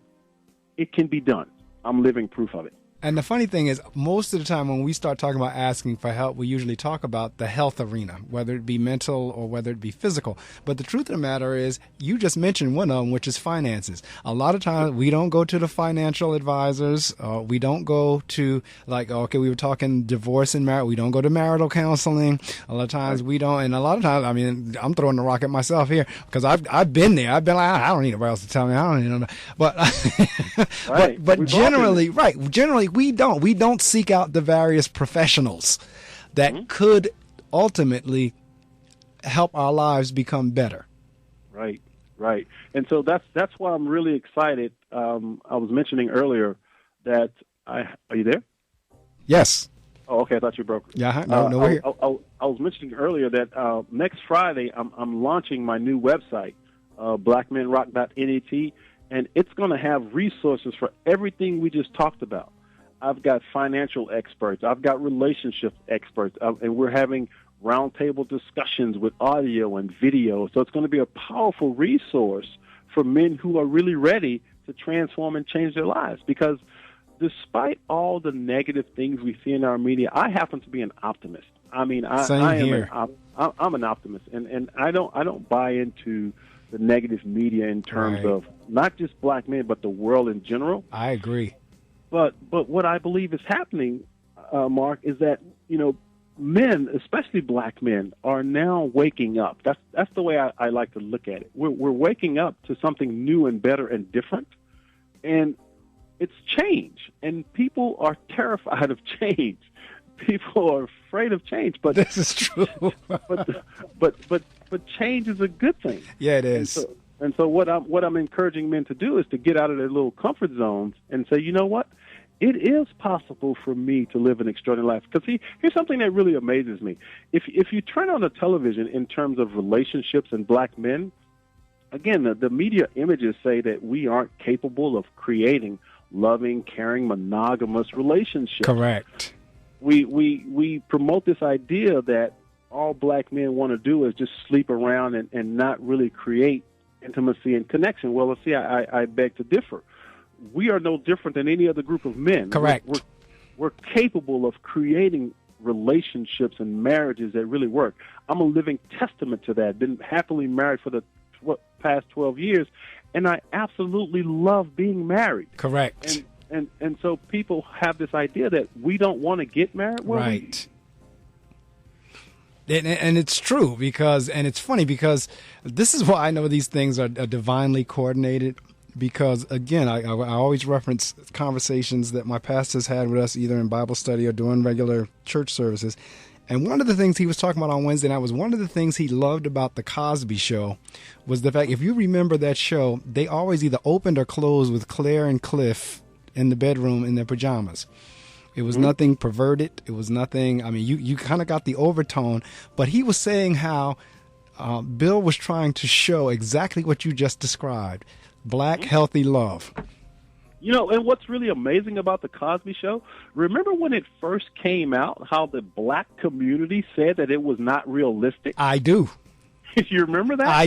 it can be done. I'm living proof of it. And the funny thing is, most of the time when we start talking about asking for help, we usually talk about the health arena, whether it be mental or whether it be physical. But the truth of the matter is, you just mentioned one of them, which is finances. A lot of times we don't go to the financial advisors. We don't go to, we were talking divorce and marriage. We don't go to marital counseling. A lot of times we don't. And a lot of times, I mean, I'm throwing the rock at myself here, because I've been there. I've been like, I don't need nobody else to tell me. I don't need nobody. But generally, we don't seek out the various professionals that could ultimately help our lives become better. Right. And so that's why I'm really excited. I was mentioning earlier that are you there? Yes. Oh, okay. I thought you broke. Yeah. No, we're here. I was mentioning earlier that next Friday I'm launching my new website, blackmenrock.net, and it's going to have resources for everything we just talked about. I've got financial experts. I've got relationship experts. And we're having roundtable discussions with audio and video. So it's going to be a powerful resource for men who are really ready to transform and change their lives. Because despite all the negative things we see in our media, I happen to be an optimist. I mean, I'm an optimist. And I don't buy into the negative media in terms of not just black men, but the world in general. I agree. But what I believe is happening, Mark, is that, men, especially black men, are now waking up. That's the way I like to look at it. We're waking up to something new and better and different. And it's change, and people are terrified of change. People are afraid of change, but this is true. but change is a good thing. Yeah, it is. And so what I'm encouraging men to do is to get out of their little comfort zones and say, you know what? It is possible for me to live an extraordinary life. Because here's something that really amazes me. If you turn on the television in terms of relationships and black men, again, the media images say that we aren't capable of creating loving, caring, monogamous relationships. Correct. We promote this idea that all black men want to do is just sleep around and not really create intimacy and connection. Well, let's see, I beg to differ. We are no different than any other group of men. Correct. We're capable of creating relationships and marriages that really work. I'm a living testament to that. Been happily married for the past 12 years, and I absolutely love being married. Correct. And so people have this idea that we don't want to get married. Well, right. And it's true and it's funny because this is why I know these things are divinely coordinated. Because, again, I always reference conversations that my pastors had with us either in Bible study or during regular church services. And one of the things he was talking about on Wednesday night was one of the things he loved about the Cosby Show was the fact, if you remember that show, they always either opened or closed with Claire and Cliff in the bedroom in their pajamas. It was nothing perverted. It was nothing. I mean, you kind of got the overtone. But he was saying how Bill was trying to show exactly what you just described. Black, healthy love. You know, and what's really amazing about the Cosby Show, remember when it first came out, how the black community said that it was not realistic? I do. You remember that? I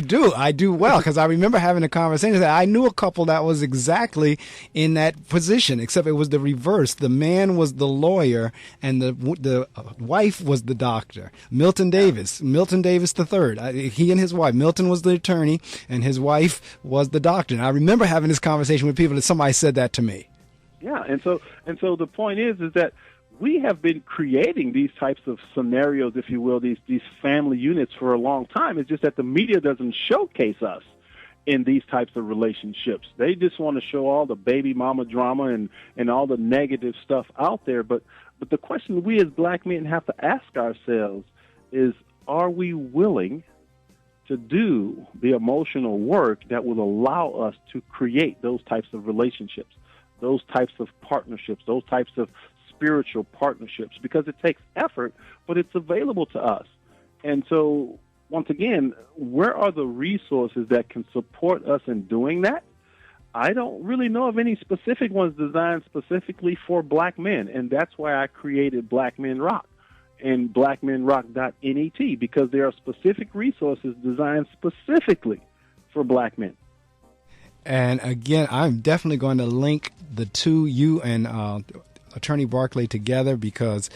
do well, because I remember having a conversation that I knew a couple that was exactly in that position, except it was the reverse. The man was the lawyer and the wife was the doctor. Milton Davis III. He and his wife. Milton was the attorney and his wife was the doctor. And I remember having this conversation with people that somebody said that to me. Yeah, and so the point is that we have been creating these types of scenarios, if you will, these family units for a long time. It's just that the media doesn't showcase us in these types of relationships. They just want to show all the baby mama drama and all the negative stuff out there. But the question we as black men have to ask ourselves is, are we willing to do the emotional work that will allow us to create those types of relationships, those types of partnerships, those types of spiritual partnerships? Because it takes effort, but it's available to us. And so, once again, where are the resources that can support us in doing that? I don't really know of any specific ones designed specifically for black men, and that's why I created Black Men Rock and blackmenrock.net, because there are specific resources designed specifically for black men. And again, I'm definitely going to link the two, you and Attorney Barclay, together, because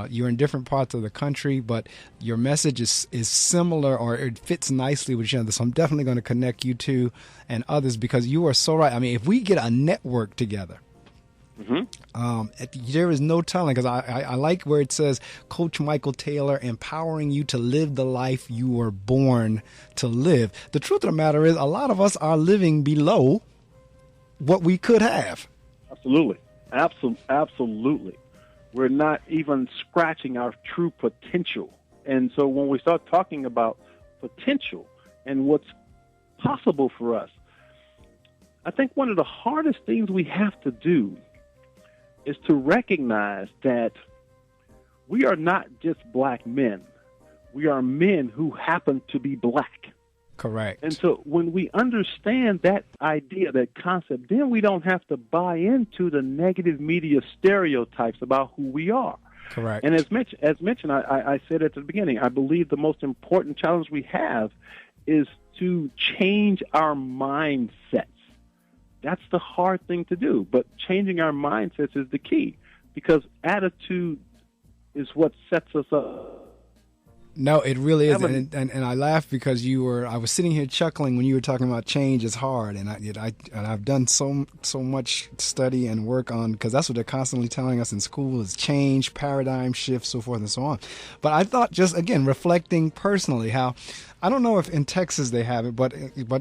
you're in different parts of the country, but your message is similar, or it fits nicely with each other. So I'm definitely going to connect you two and others, because you are so right. I mean, if we get a network together, there is no telling, because I like where it says Coach Michael Taylor empowering you to live the life you were born to live. The truth of the matter is, a lot of us are living below what we could have. Absolutely. Absolutely. We're not even scratching our true potential. And so when we start talking about potential and what's possible for us, I think one of the hardest things we have to do is to recognize that we are not just black men. We are men who happen to be black. Correct. And so when we understand that idea, that concept, then we don't have to buy into the negative media stereotypes about who we are. Correct. And as mentioned, I said at the beginning, I believe the most important challenge we have is to change our mindsets. That's the hard thing to do, but changing our mindsets is the key, because attitude is what sets us up. No, it really is, and I laugh because I was sitting here chuckling when you were talking about change is hard, and I've done so much study and work on, because that's what they're constantly telling us in school is change, paradigm shift, so forth and so on. But I thought, just again reflecting personally, how I don't know if in Texas they have it, but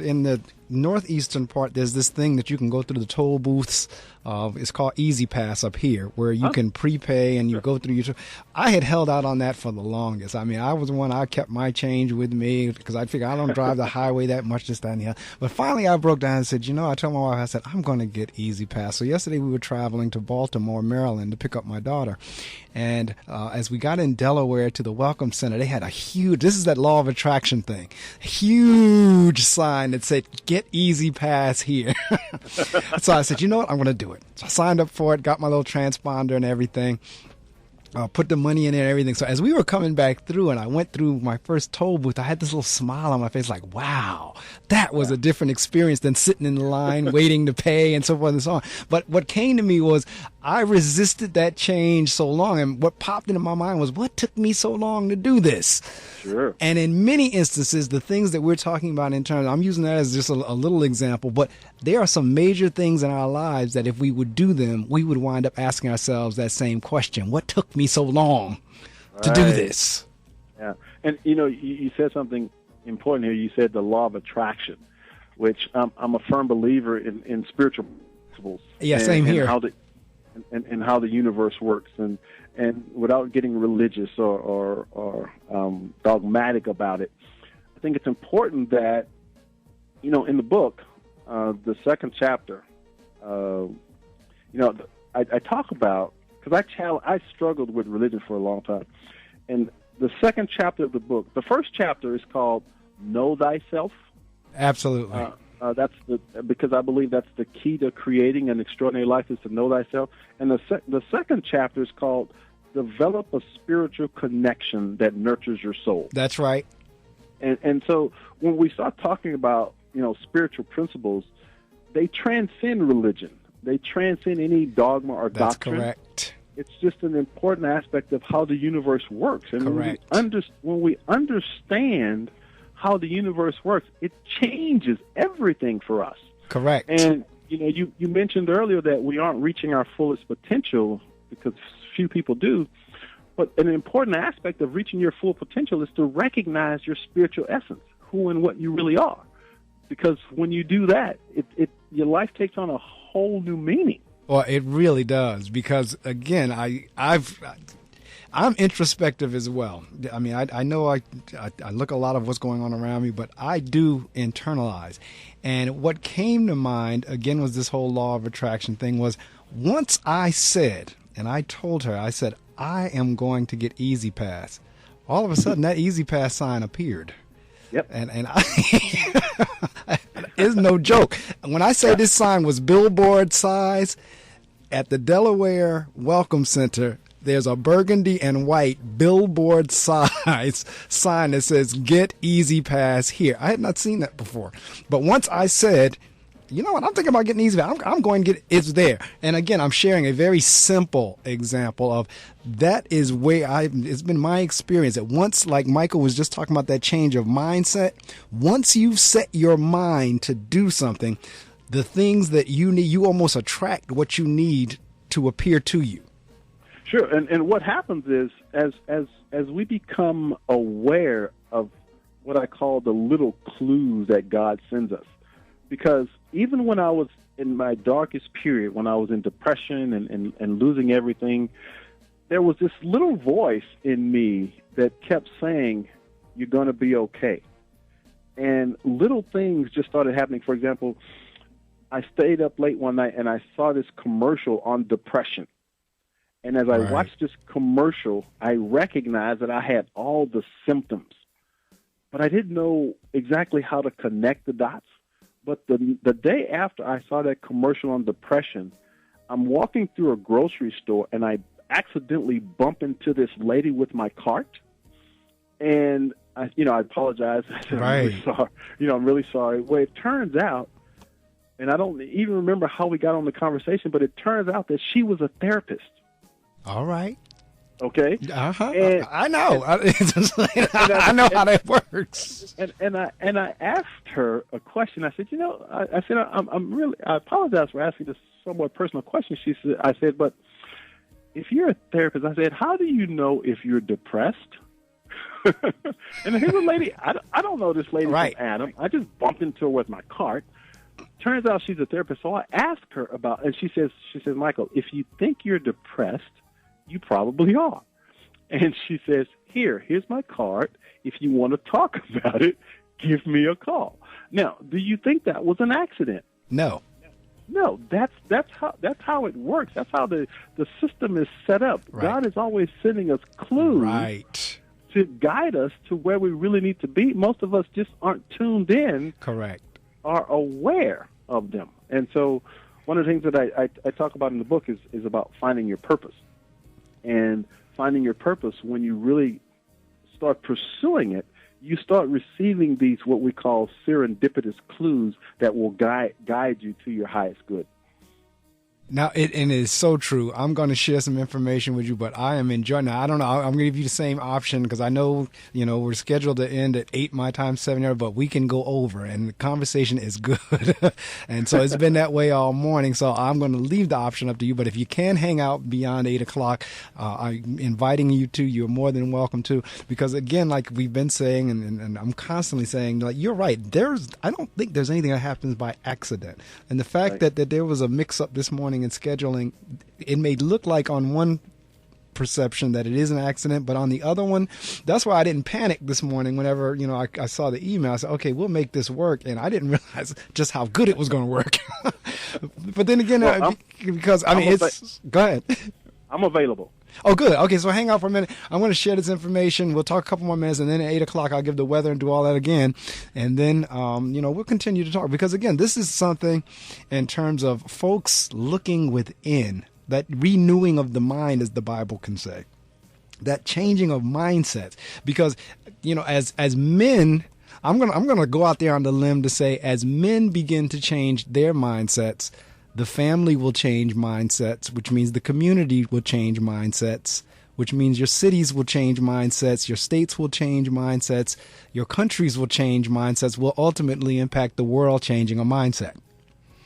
in the northeastern part, there's this thing that you can go through the toll booths. It's called Easy Pass up here, where you can prepay and you go through your. I had held out on that for the longest. I mean, I was one. I kept my change with me because I figured I don't drive the highway that much, this, that, and the other. But finally, I broke down and said, I told my wife, I said, I'm going to get Easy Pass. So yesterday we were traveling to Baltimore, Maryland, to pick up my daughter, and as we got in Delaware to the Welcome Center, they had a huge. This is that law of attraction thing. Huge sign that said, "Get Easy Pass here." So I said, you know what? I'm going to do it. So I signed up for it, got my little transponder and everything, put the money in there and everything. So as we were coming back through and I went through my first toll booth, I had this little smile on my face like, wow, that was a different experience than sitting in the line waiting to pay and so forth and so on. But what came to me was I resisted that change so long. And what popped into my mind was, what took me so long to do this? Sure. And in many instances, the things that we're talking about in terms, I'm using that as just a little example, but there are some major things in our lives that if we would do them, we would wind up asking ourselves that same question. What took me so long to do this? Yeah. And, you said something important here. You said the law of attraction, which I'm a firm believer in spiritual principles. Yeah, same here. And how the universe works, and without getting religious or dogmatic about it, I think it's important that in the book, the second chapter, I talk about, because I struggled with religion for a long time, and the second chapter of the book, the first chapter is called "Know Thyself." Absolutely. Because I believe that's the key to creating an extraordinary life is to know thyself. And the second chapter is called "Develop a Spiritual Connection That Nurtures Your Soul." That's right. And so when we start talking about spiritual principles, they transcend religion. They transcend any dogma or doctrine. That's correct. It's just an important aspect of how the universe works. And correct. When we understand how the universe works, it changes everything for us. Correct. And you mentioned earlier that we aren't reaching our fullest potential because few people do. But an important aspect of reaching your full potential is to recognize your spiritual essence, who and what you really are. Because when you do that, your life takes on a whole new meaning. Well, it really does. Because again, I'm introspective as well. I mean, I know I look a lot of what's going on around me, but I do internalize. And what came to mind, again, was this whole law of attraction thing was once I said, and I told her, I said, I am going to get Easy Pass. All of a sudden, that Easy Pass sign appeared. Yep. And it's no joke. When I say this sign was billboard size, at the Delaware Welcome Center, there's a burgundy and white billboard size sign that says "Get Easy Pass here." I had not seen that before. But once I said, you know what, I'm thinking about getting Easy Pass, I'm going to get it, it's there. And again, I'm sharing a very simple example of that is where it's been my experience that once, like Michael was just talking about that change of mindset, once you've set your mind to do something, the things that you need, you almost attract what you need to appear to you. Sure, and what happens is as we become aware of what I call the little clues that God sends us, because even when I was in my darkest period, when I was in depression and losing everything, there was this little voice in me that kept saying, "You're going to be okay." And little things just started happening. For example, I stayed up late one night and I saw this commercial on depression. And as I watched this commercial, I recognized that I had all the symptoms, but I didn't know exactly how to connect the dots. But the day after I saw that commercial on depression, I'm walking through a grocery store and I accidentally bump into this lady with my cart. And I apologize. I said, I'm really sorry. I'm really sorry. Well, it turns out, and I don't even remember how we got on the conversation, but it turns out that she was a therapist. All right. Okay. I know. I know how that works. And I asked her a question. I said, I apologize for asking this somewhat personal question. I said, but if you're a therapist, I said, how do you know if you're depressed? And here's a lady. I don't know this lady from Adam. I just bumped into her with my cart. turns out she's a therapist. So I asked her about, and she says, Michael, if you think you're depressed, you probably are. And she says, here's my card. If you want to talk about it, give me a call. Now, do you think that was an accident? No. No, that's how it works. That's how the system is set up. Right. God is always sending us clues right. to guide us to where we really need to be. Most of us just aren't tuned in. Correct. Are aware of them. And so one of the things that I talk about in the book is about finding your purpose. And finding your purpose, when you really start pursuing it, you start receiving these what we call serendipitous clues that will guide you to your highest good. Now, it is so true. I'm going to share some information with you, but I am enjoying. Now, I don't know. I'm going to give you the same option because I know, we're scheduled to end at 8 my time, 7 your, but we can go over, and the conversation is good. And so it's been that way all morning. So I'm going to leave the option up to you. But if you can hang out beyond 8 o'clock, I'm inviting you to. You're more than welcome to. Because again, like we've been saying, and I'm constantly saying, like you're right. I don't think there's anything that happens by accident. And the fact that there was a mix-up this morning in scheduling, it may look like on one perception that it is an accident, but on the other one, that's why I didn't panic this morning whenever I saw the email. I said, okay, we'll make this work, and I didn't realize just how good it was going to work. But then again, go ahead. I'm available. Oh, good. Okay, so hang out for a minute. I'm going to share this information. We'll talk a couple more minutes, and then at 8 o'clock, I'll give the weather and do all that again. And then, we'll continue to talk. Because, again, this is something in terms of folks looking within, that renewing of the mind, as the Bible can say, that changing of mindsets. Because, as men, I'm going to go out there on the limb to say, as men begin to change their mindsets, the family will change mindsets, which means the community will change mindsets, which means your cities will change mindsets, your states will change mindsets, your countries will change mindsets, will ultimately impact the world changing a mindset.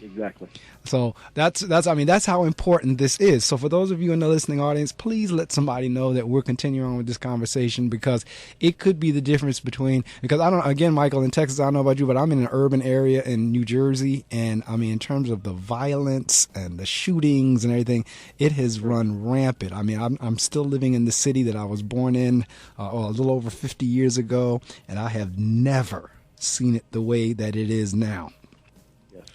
Exactly. So that's how important this is. So for those of you in the listening audience, please let somebody know that we're continuing on with this conversation, because it could be the difference between, because again, Michael, in Texas, I don't know about you, but I'm in an urban area in New Jersey, and in terms of the violence and the shootings and everything, it has run rampant. I'm still living in the city that I was born in a little over 50 years ago, and I have never seen it the way that it is now.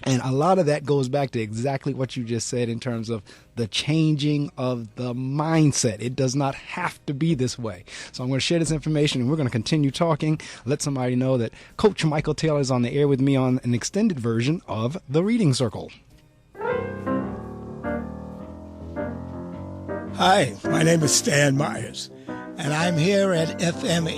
And a lot of that goes back to exactly what you just said in terms of the changing of the mindset. It does not have to be this way. So I'm going to share this information, and we're going to continue talking. Let somebody know that Coach Michael Taylor is on the air with me on an extended version of The Reading Circle. Hi, my name is Stan Myers, and I'm here at FM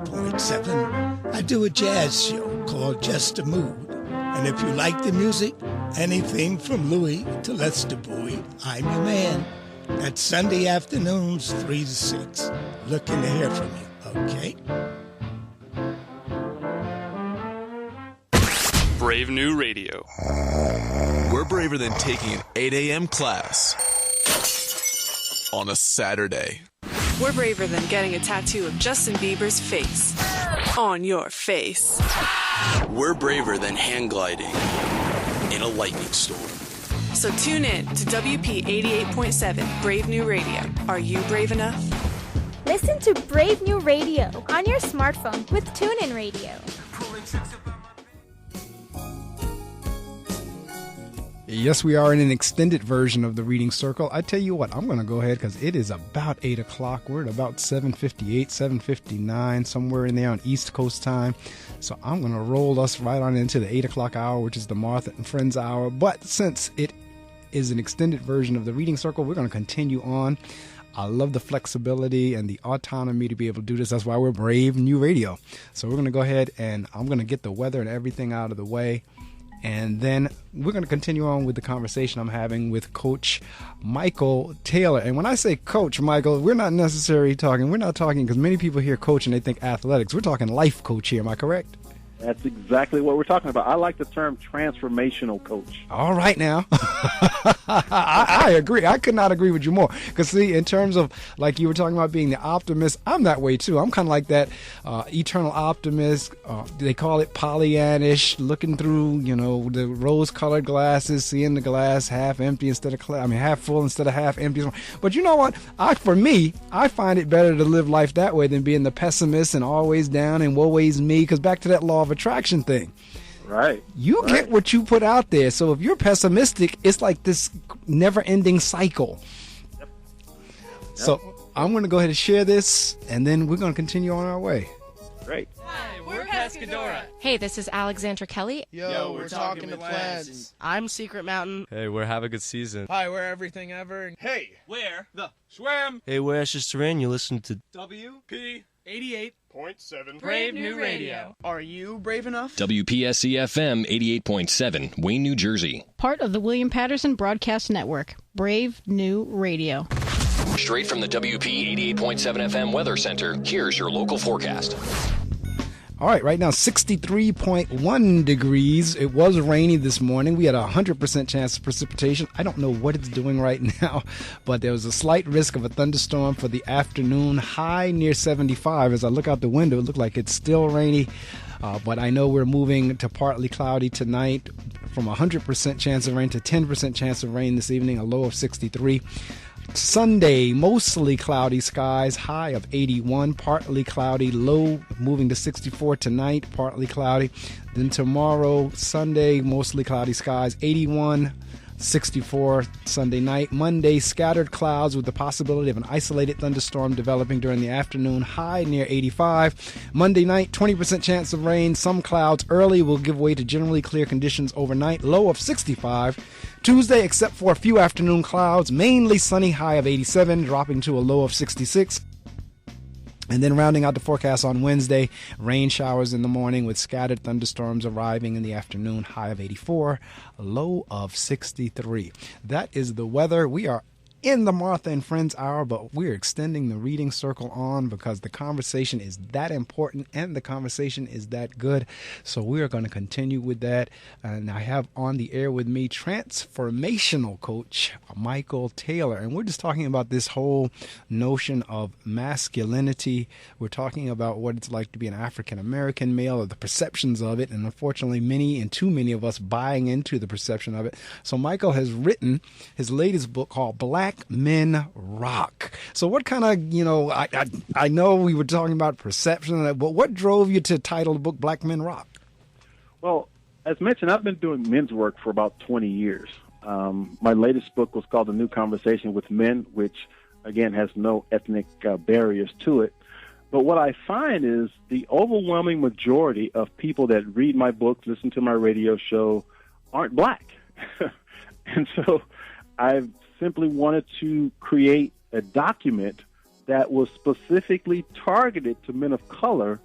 88.7. I do a jazz show called Just a Mood. And if you like the music, anything from Louis to Lester Bowie, I'm your man. That's Sunday afternoons, 3 to 6. Looking to hear from you, okay? Brave New Radio. We're braver than taking an 8 a.m. class on a Saturday. We're braver than getting a tattoo of Justin Bieber's face on your face. We're braver than hang gliding in a lightning storm. So tune in to WP 88.7 Brave New Radio. Are you brave enough? Listen to Brave New Radio on your smartphone with TuneIn Radio. Yes, we are in an extended version of the Reading Circle. I tell you what, I'm going to go ahead because it is about 8 o'clock. We're at about 7:58, 7:59, somewhere in there on East Coast time. So I'm going to roll us right on into the 8 o'clock hour, which is the Martha and Friends hour. But since it is an extended version of the Reading Circle, we're going to continue on. I love the flexibility and the autonomy to be able to do this. That's why we're Brave New Radio. So we're going to go ahead and I'm going to get the weather and everything out of the way. And then we're going to continue on with the conversation I'm having with Coach Michael Taylor. And when I say Coach Michael, we're not necessarily talking, because many people hear coach and they think athletics. We're talking life coach here. Am I correct? That's exactly what we're talking about. I like the term transformational coach. All right now. I agree. I could not agree with you more. Because, see, in terms of, like you were talking about being the optimist, I'm that way, too. I'm kind of like that eternal optimist. They call it Pollyannish, looking through, the rose-colored glasses, seeing the glass half empty instead of, half full instead of half empty. But you know what? For me, I find it better to live life that way than being the pessimist and always down and woe is me. Because back to that law of attraction thing. Right. You get what you put out there. So if you're pessimistic, it's like this never-ending cycle. Yep. So I'm going to go ahead and share this, and then we're going to continue on our way. Great. Hi, we're Pescadora. Hey, this is Alexandra Kelly. Yo, we're talking to plants. I'm Secret Mountain. Hey, we're Have a Good Season. Hi, we're Everything Ever. Hey, we're the Swim. Hey, we're Ashes Terrain. You listen to WP 88.7 Brave New Radio. Are you brave enough? WPSC FM 88.7, Wayne, New Jersey. Part of the William Patterson Broadcast Network. Brave New Radio. Straight from the WP 88.7 FM Weather Center, here's your local forecast. All right, right now 63.1 degrees. It was rainy this morning. We had a 100% chance of precipitation. I don't know what it's doing right now, but there was a slight risk of a thunderstorm for the afternoon, high near 75. As I look out the window, it looked like it's still rainy, but I know we're moving to partly cloudy tonight, from a 100% chance of rain to 10% chance of rain this evening, a low of 63. Sunday, mostly cloudy skies, high of 81, partly cloudy, low moving to 64 tonight, partly cloudy. Then tomorrow, Sunday, mostly cloudy skies, 81, 64 Sunday night. Monday, scattered clouds with the possibility of an isolated thunderstorm developing during the afternoon, high near 85. Monday night, 20% chance of rain. Some clouds early will give way to generally clear conditions overnight, low of 65. Tuesday, except for a few afternoon clouds, mainly sunny, high of 87, dropping to a low of 66. And then rounding out the forecast on Wednesday, rain showers in the morning with scattered thunderstorms arriving in the afternoon, high of 84, a low of 63. That is the weather. We are in the Martha and Friends Hour, but we're extending the reading circle on because the conversation is that important and the conversation is that good. So we are going to continue with that. And I have on the air with me transformational coach Michael Taylor. And we're just talking about this whole notion of masculinity. We're talking about what it's like to be an African-American male, or the perceptions of it. And unfortunately, too many of us buying into the perception of it. So Michael has written his latest book called Black Men Rock. So what kind of, I know we were talking about perception, but what drove you to title the book Black Men Rock? Well, as mentioned, I've been doing men's work for about 20 years. My latest book was called A New Conversation with Men, which, again, has no ethnic barriers to it. But what I find is the overwhelming majority of people that read my book, listen to my radio show, aren't black. And so I've simply wanted to create a document that was specifically targeted to men of color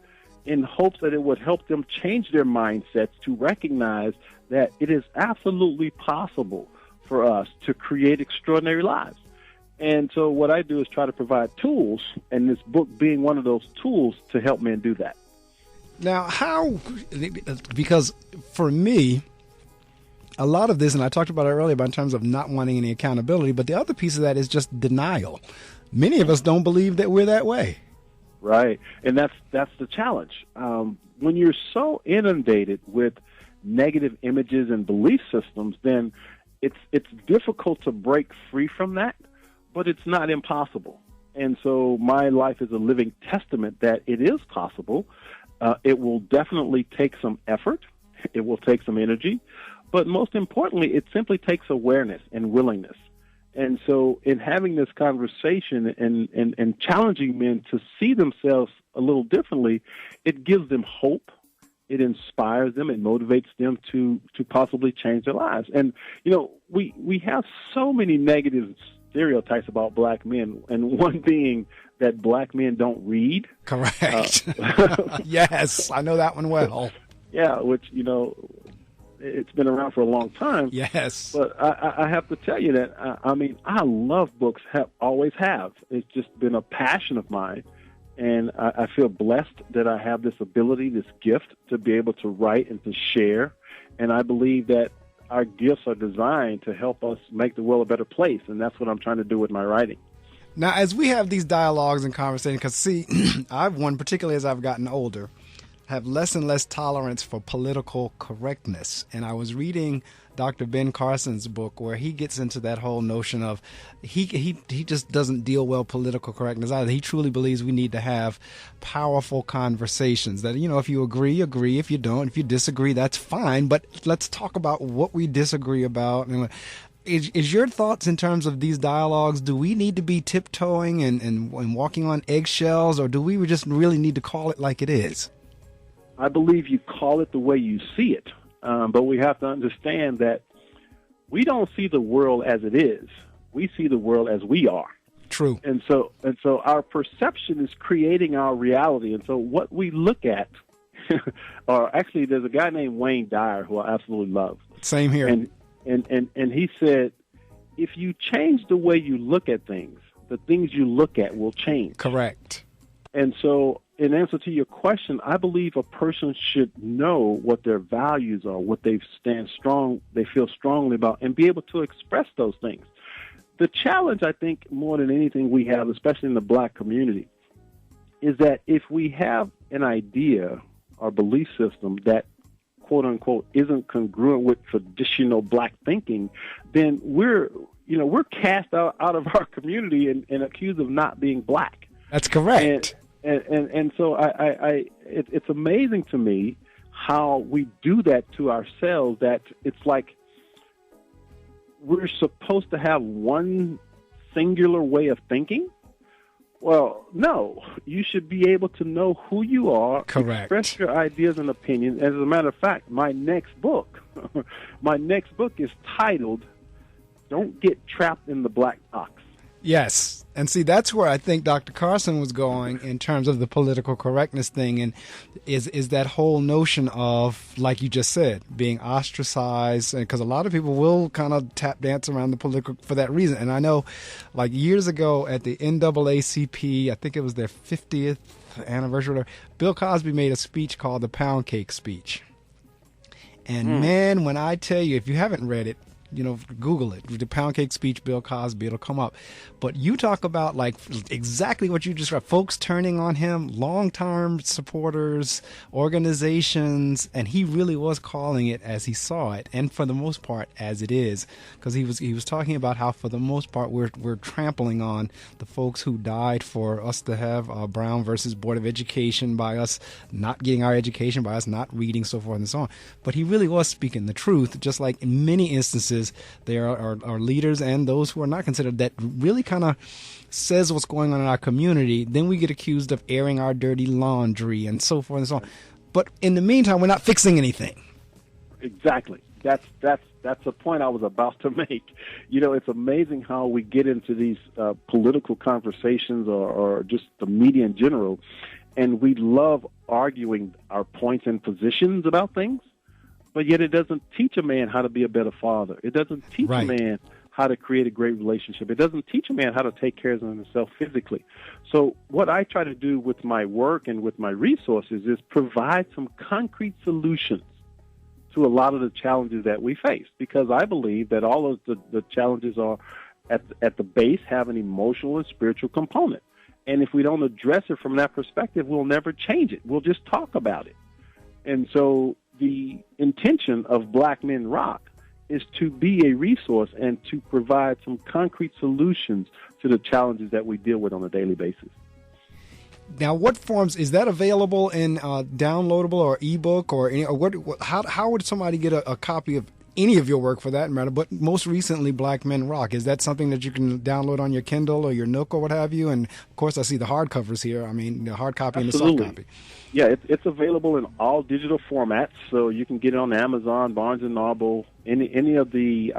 in hopes that it would help them change their mindsets to recognize that it is absolutely possible for us to create extraordinary lives. And so what I do is try to provide tools, and this book being one of those tools to help men do that. Now, how, because for me, a lot of this, and I talked about it earlier about in terms of not wanting any accountability, but the other piece of that is just denial. Many of us don't believe that we're that way. Right, and that's the challenge. When you're so inundated with negative images and belief systems, then it's difficult to break free from that, but it's not impossible. And so my life is a living testament that it is possible. It will definitely take some effort. It will take some energy. But most importantly, it simply takes awareness and willingness. And so in having this conversation and challenging men to see themselves a little differently, it gives them hope. It inspires them. It motivates them to possibly change their lives. And, we have so many negative stereotypes about black men, and one being that black men don't read. Correct. Yes, I know that one well. Yeah, which, it's been around for a long time. Yes. But I have to tell you that, I love books, always have. It's just been a passion of mine. And I feel blessed that I have this ability, this gift to be able to write and to share. And I believe that our gifts are designed to help us make the world a better place. And that's what I'm trying to do with my writing. Now, as we have these dialogues and conversations, because see, I've one, particularly as I've gotten older, have less and less tolerance for political correctness. And I was reading Dr. Ben Carson's book where he gets into that whole notion of he just doesn't deal well political correctness either. He truly believes we need to have powerful conversations that, you know, if you agree, if you don't, if you disagree, that's fine. But let's talk about what we disagree about. And is your thoughts in terms of these dialogues, do we need to be tiptoeing and walking on eggshells, or do we just really need to call it like it is? I believe you call it the way you see it. But we have to understand that we don't see the world as it is. We see the world as we are. True. And so our perception is creating our reality. And so what we look at, or actually there's a guy named Wayne Dyer who I absolutely love. Same here. And he said, if you change the way you look at things, the things you look at will change. Correct. And so in answer to your question, I believe a person should know what their values are, what they feel strongly about, and be able to express those things. The challenge, I think, more than anything we have, especially in the black community, is that if we have an idea or belief system that, quote unquote, isn't congruent with traditional black thinking, then we're cast out of our community and accused of not being black. That's correct. And so it's amazing to me how we do that to ourselves, that it's like we're supposed to have one singular way of thinking. Well, no, you should be able to know who you are, correct, express your ideas and opinions. As a matter of fact, my next book is titled "Don't Get Trapped in the Black Box." Yes. And see, that's where I think Dr. Carson was going in terms of the political correctness thing, and is that whole notion of, like you just said, being ostracized, because a lot of people will kind of tap dance around the political for that reason. And I know, like years ago at the NAACP, I think it was their 50th anniversary, Bill Cosby made a speech called the Pound Cake Speech. And man, when I tell you, if you haven't read it, you know, Google it, the Pound Cake Speech, Bill Cosby, it'll come up. But you talk about like exactly what you described, folks turning on him, long-term supporters, organizations, and he really was calling it as he saw it, and for the most part as it is, because he was talking about how for the most part we're trampling on the folks who died for us to have Brown versus Board of Education, by us not getting our education, by us not reading, so forth and so on. But he really was speaking the truth, just like in many instances there are leaders and those who are not considered that really kind of says what's going on in our community. Then we get accused of airing our dirty laundry and so forth and so on. But in the meantime, we're not fixing anything. Exactly. That's the point I was about to make. You know, it's amazing how we get into these political conversations or just the media in general, and we love arguing our points and positions about things. But yet it doesn't teach a man how to be a better father. It doesn't teach a man how to create a great relationship. It doesn't teach a man how to take care of himself physically. So what I try to do with my work and with my resources is provide some concrete solutions to a lot of the challenges that we face, because I believe that all of the challenges are at the base have an emotional and spiritual component. And if we don't address it from that perspective, we'll never change it. We'll just talk about it. And so the intention of Black Men Rock is to be a resource and to provide some concrete solutions to the challenges that we deal with on a daily basis. Now, what forms is that available in downloadable or ebook or any? Or how would somebody get a copy of any of your work for that matter? But most recently, Black Men Rock, is that something that you can download on your Kindle or your Nook or what have you? And of course, I see the hardcovers here. I mean, the hard copy and the soft copy. Yeah, it's available in all digital formats, so you can get it on Amazon, Barnes and Noble, any of the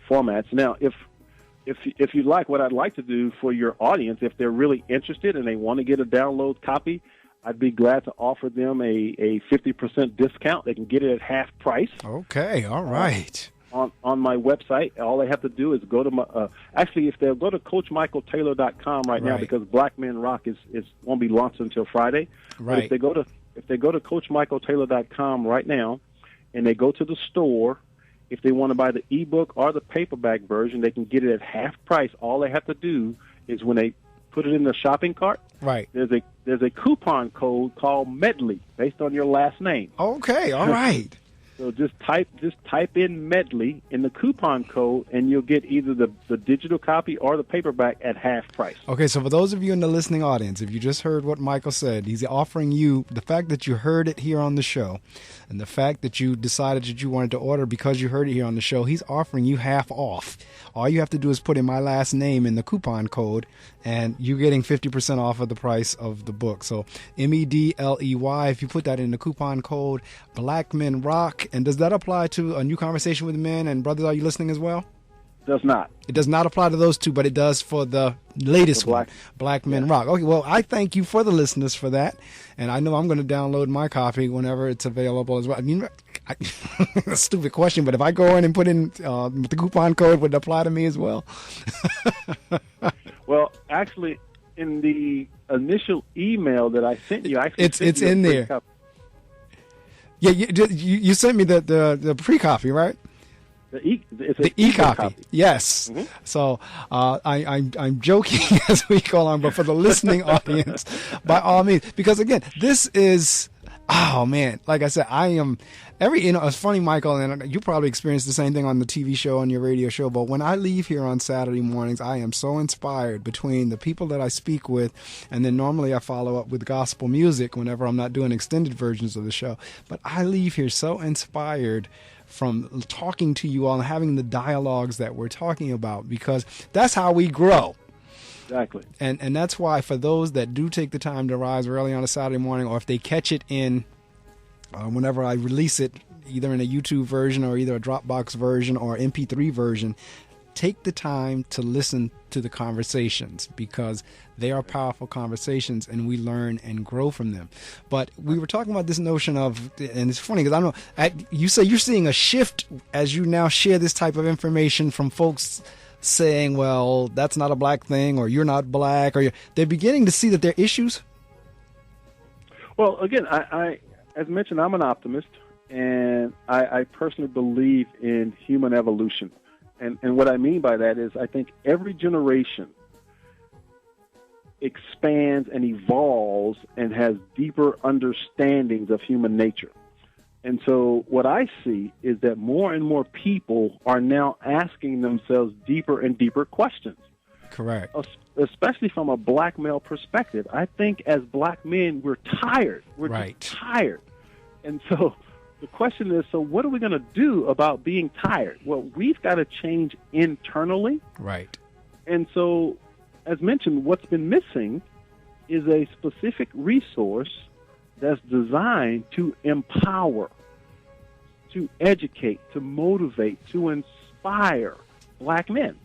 formats. Now, if you like, what I'd like to do for your audience, if they're really interested and they want to get a download copy, I'd be glad to offer them a 50% discount. They can get it at half price. Okay, all right. on my website. All they have to do is go to my. Actually, if they'll go to CoachMichaelTaylor.com right now, because Black Men Rock won't be launched until Friday. Right. But if they go to CoachMichaelTaylor.com right now, and they go to the store, if they want to buy the ebook or the paperback version, they can get it at half price. All they have to do is when they put it in the shopping cart, right? There's a coupon code called Medley based on your last name. Okay, all right. So just type in Medley in the coupon code, and you'll get either the digital copy or the paperback at half price. Okay, so for those of you in the listening audience, if you just heard what Michael said, he's offering you the fact that you heard it here on the show, and the fact that you decided that you wanted to order because you heard it here on the show, he's offering you half off. All you have to do is put in my last name in the coupon code, and you're getting 50% off of the price of the book. So MEDLEY, if you put that in the coupon code, Black Men Rock. And does that apply to A New Conversation with Men and Brothers, Are You Listening as well? Does not. It does not apply to those two, but it does for the latest one, Black Men Rock. Okay, well, I thank you for the listeners for that, and I know I'm going to download my copy whenever it's available as well. I mean, a stupid question, but if I go in and put in the coupon code, would it apply to me as well? Well, actually, in the initial email that I sent you, it's in there. Copy. Yeah, you sent me the pre-copy, right? The e-copy. Yes. Mm-hmm. So I'm joking as we go on, but for the listening audience, by all means, because again, this is, oh man, like I said, I am it's funny, Michael, and you probably experienced the same thing on the TV show, on your radio show, but when I leave here on Saturday mornings, I am so inspired between the people that I speak with, and then normally I follow up with gospel music whenever I'm not doing extended versions of the show, but I leave here so inspired from talking to you all and having the dialogues that we're talking about, because that's how we grow. Exactly. And that's why for those that do take the time to rise early on a Saturday morning, or if they catch it in whenever I release it, either in a YouTube version or either a Dropbox version or MP3 version, take the time to listen to the conversations, because they are powerful conversations and we learn and grow from them. But we were talking about this notion of, and it's funny because I know you say you're seeing a shift as you now share this type of information from folks saying, well, that's not a black thing, or you're not black, or they're beginning to see that there are issues. Well, again, I as mentioned, I'm an optimist, and I personally believe in human evolution. And what I mean by that is I think every generation expands and evolves and has deeper understandings of human nature. And so what I see is that more and more people are now asking themselves deeper and deeper questions. Correct. Especially from a black male perspective. I think as black men, we're tired. We're just tired. And so the question is, so what are we going to do about being tired? Well, we've got to change internally. Right. And so, as mentioned, what's been missing is a specific resource that's designed to empower, to educate, to motivate, to inspire black men.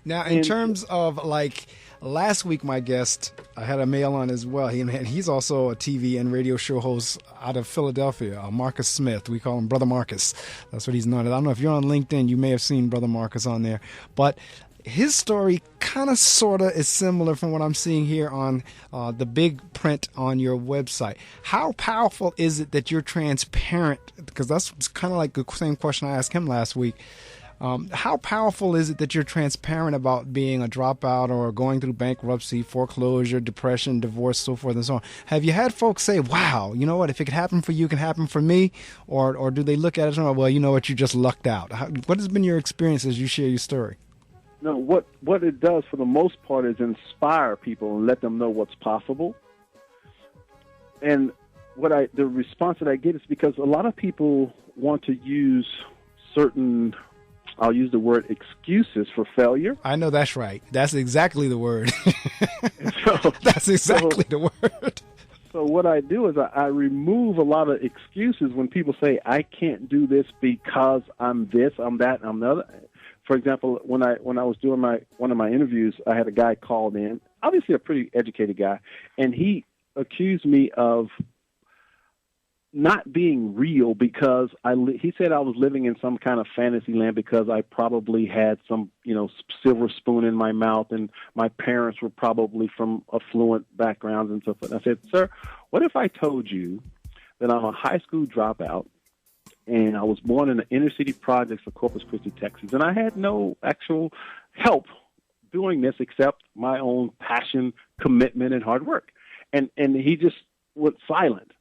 Now, in terms of, like, last week, my guest, I had a male on as well. He's also a TV and radio show host out of Philadelphia, Marcus Smith. We call him Brother Marcus. That's what he's known as. I don't know if you're on LinkedIn, you may have seen Brother Marcus on there. But his story kind of sort of is similar from what I'm seeing here on the big print on your website. How powerful is it that you're transparent? Because that's kind of like the same question I asked him last week. How powerful is it that you're transparent about being a dropout or going through bankruptcy, foreclosure, depression, divorce, so forth and so on? Have you had folks say, wow, you know what, if it could happen for you, it can happen for me? Or do they look at it and go, well, you know what, you just lucked out? What has been your experience as you share your story? No, what it does for the most part is inspire people and let them know what's possible. And the response that I get is because a lot of people want to use certain, I'll use the word excuses for failure. I know that's right. That's exactly the word. That's exactly the word. So what I do is I remove a lot of excuses when people say, I can't do this because I'm this, I'm that, I'm the other. For example, when I was doing one of my interviews, I had a guy called in, obviously a pretty educated guy, and he accused me of not being real because he said I was living in some kind of fantasy land because I probably had some, silver spoon in my mouth and my parents were probably from affluent backgrounds and so forth. I said, sir, what if I told you that I'm a high school dropout and I was born in the inner city projects of Corpus Christi, Texas, and I had no actual help doing this except my own passion, commitment, and hard work. And he just went silent.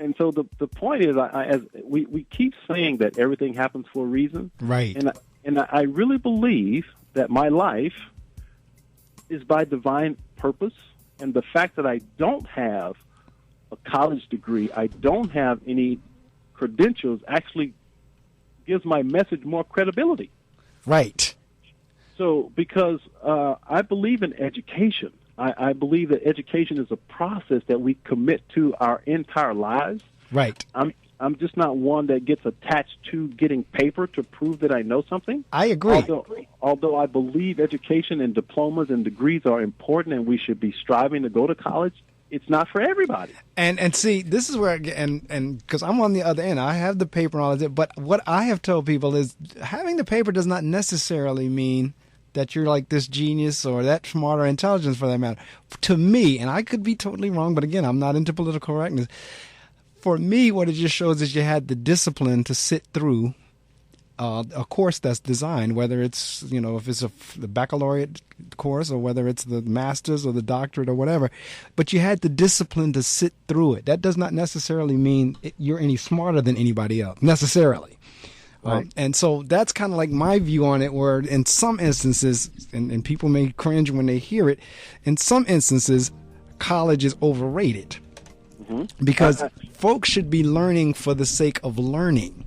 And so the point is, as we keep saying that everything happens for a reason. Right. And I really believe that my life is by divine purpose. And the fact that I don't have a college degree, I don't have any credentials, actually gives my message more credibility. Right. So because I believe in education. I believe that education is a process that we commit to our entire lives. Right. I'm just not one that gets attached to getting paper to prove that I know something. I agree. Although I believe education and diplomas and degrees are important and we should be striving to go to college, it's not for everybody. And see, this is where, and because I'm on the other end, I have the paper and all of that, but what I have told people is having the paper does not necessarily mean that you're like this genius or that smart or intelligent for that matter. To me, and I could be totally wrong, but again, I'm not into political correctness. For me, what it just shows is you had the discipline to sit through a course that's designed, whether it's, if it's the baccalaureate course or whether it's the master's or the doctorate or whatever, but you had the discipline to sit through it. That does not necessarily mean you're any smarter than anybody else, necessarily. Right. And so that's kind of like my view on it, where in some instances, and people may cringe when they hear it, in some instances, college is overrated. Mm-hmm. Because folks should be learning for the sake of learning.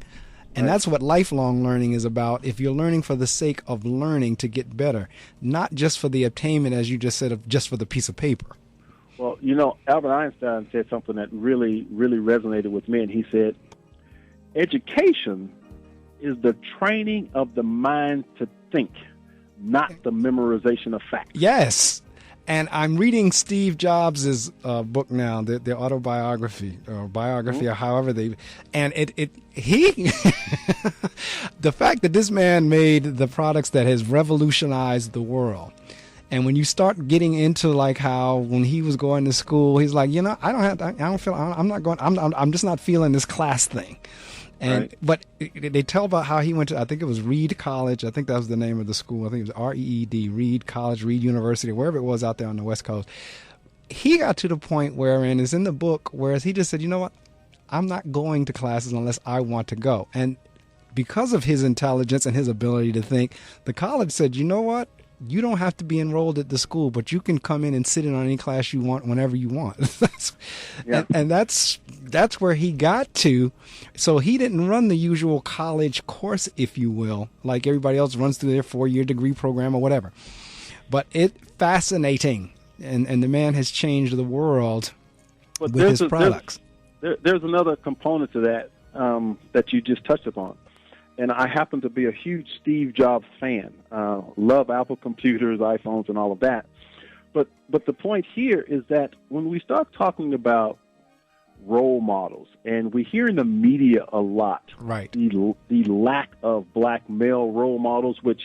And that's what lifelong learning is about. If you're learning for the sake of learning to get better, not just for the attainment, as you just said, of just for the piece of paper. Well, Albert Einstein said something that really, really resonated with me, and he said, education is the training of the mind to think, not the memorization of facts. Yes. And I'm reading Steve Jobs' book now, the autobiography or biography, or however the fact that this man made the products that has revolutionized the world. And when you start getting into like how when he was going to school, he's like, I'm just not feeling this class thing. And but they tell about how he went to, I think it was Reed College. I think that was the name of the school. I think it was REED, Reed College, Reed University, wherever it was out there on the West Coast. He got to the point wherein it's in the book, whereas he just said, you know what, I'm not going to classes unless I want to go. And because of his intelligence and his ability to think, the college said, you know what, you don't have to be enrolled at the school, but you can come in and sit in on any class you want whenever you want. And that's where he got to. So he didn't run the usual college course, if you will, like everybody else runs through their 4-year degree program or whatever. But it's fascinating, and the man has changed the world with his products. There's another component to that that you just touched upon. And I happen to be a huge Steve Jobs fan. Love Apple computers, iPhones, and all of that. But the point here is that when we start talking about role models, and we hear in the media a lot, right, the lack of black male role models, which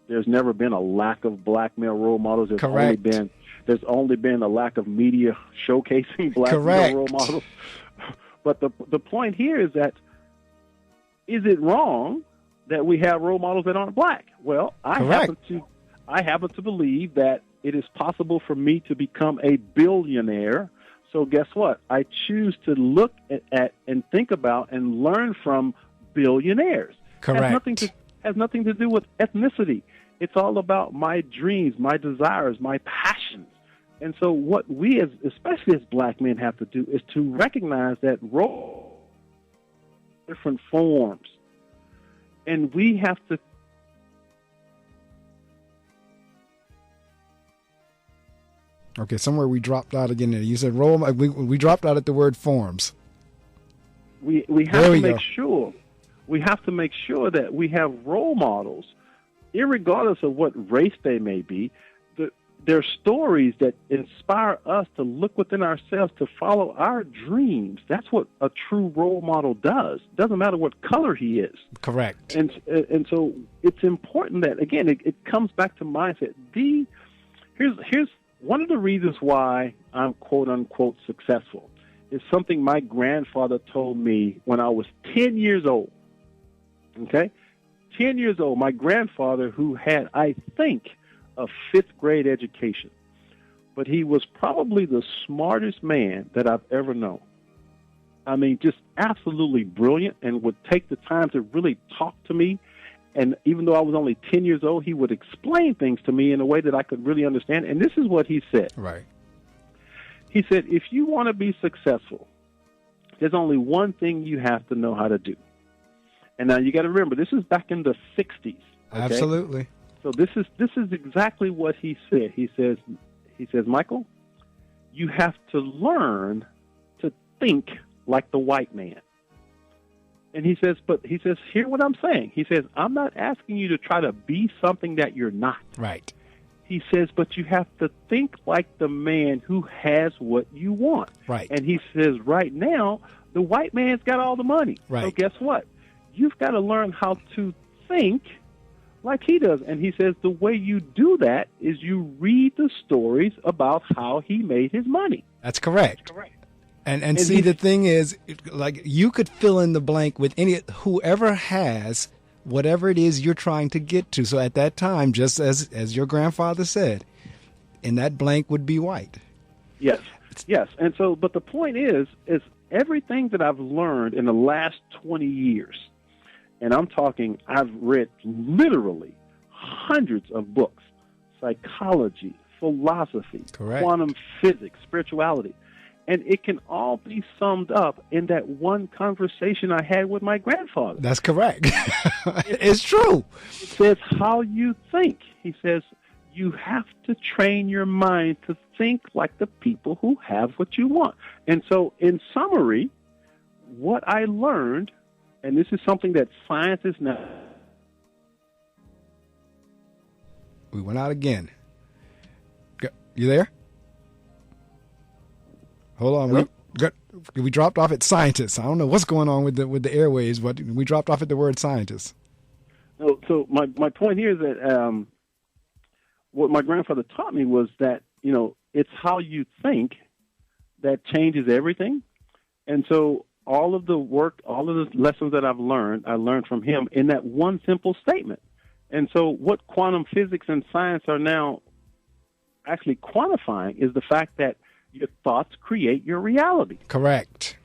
there's never been a lack of black male role models. There's only been a lack of media showcasing black male role models. But the point here is that, is it wrong that we have role models that aren't black? Well, I happen to believe that it is possible for me to become a billionaire. So guess what? I choose to look at and think about and learn from billionaires. Correct. Has nothing to do with ethnicity. It's all about my dreams, my desires, my passions. And so what we, especially as black men, have to do is to recognize that role different forms, and we have to somewhere we dropped out again there. You said role, we dropped out at the word forms. We have to make sure that we have role models, irregardless of what race they may be. they're stories that inspire us to look within ourselves, to follow our dreams. That's what a true role model does. Doesn't matter what color he is. Correct. And so it's important that, again, it comes back to mindset. Here's one of the reasons why I'm quote unquote successful is something my grandfather told me when I was 10 years old. Okay? 10 years old, my grandfather, who had, I think, a fifth grade education, but he was probably the smartest man that I've ever known. I mean, just absolutely brilliant, and would take the time to really talk to me. And even though I was only 10 years old, he would explain things to me in a way that I could really understand. And this is what he said. Right. He said, if you want to be successful, there's only one thing you have to know how to do. And now you got to remember, this is back in the 60s. Okay? Absolutely. So this is exactly what he said. He says, Michael, you have to learn to think like the white man. And he says, hear what I'm saying. He says, I'm not asking you to try to be something that you're not. Right. He says, but you have to think like the man who has what you want. Right. And he says, right now, the white man's got all the money. Right. So guess what? You've got to learn how to think like he does. And he says the way you do that is you read the stories about how he made his money. That's correct. That's correct. And see, the thing is, like, you could fill in the blank with whoever has whatever it is you're trying to get to. So at that time, just as your grandfather said, and that blank would be white. Yes. And so, but the point is everything that I've learned in the last 20 years, and I'm talking, I've read literally hundreds of books, psychology, philosophy, correct, quantum physics, spirituality. And it can all be summed up in that one conversation I had with my grandfather. That's correct. It's true. It says how you think. He says you have to train your mind to think like the people who have what you want. And so, in summary, what I learned, and this is something that science is now. We went out again. You there? Hold on. We dropped off at scientists. I don't know what's going on with the airwaves, but we dropped off at the word scientists. No, so my point here is that what my grandfather taught me was that, it's how you think that changes everything. And so all of the work, all of the lessons that I learned from him in that one simple statement. And so what quantum physics and science are now actually quantifying is the fact that your thoughts create your reality. Correct.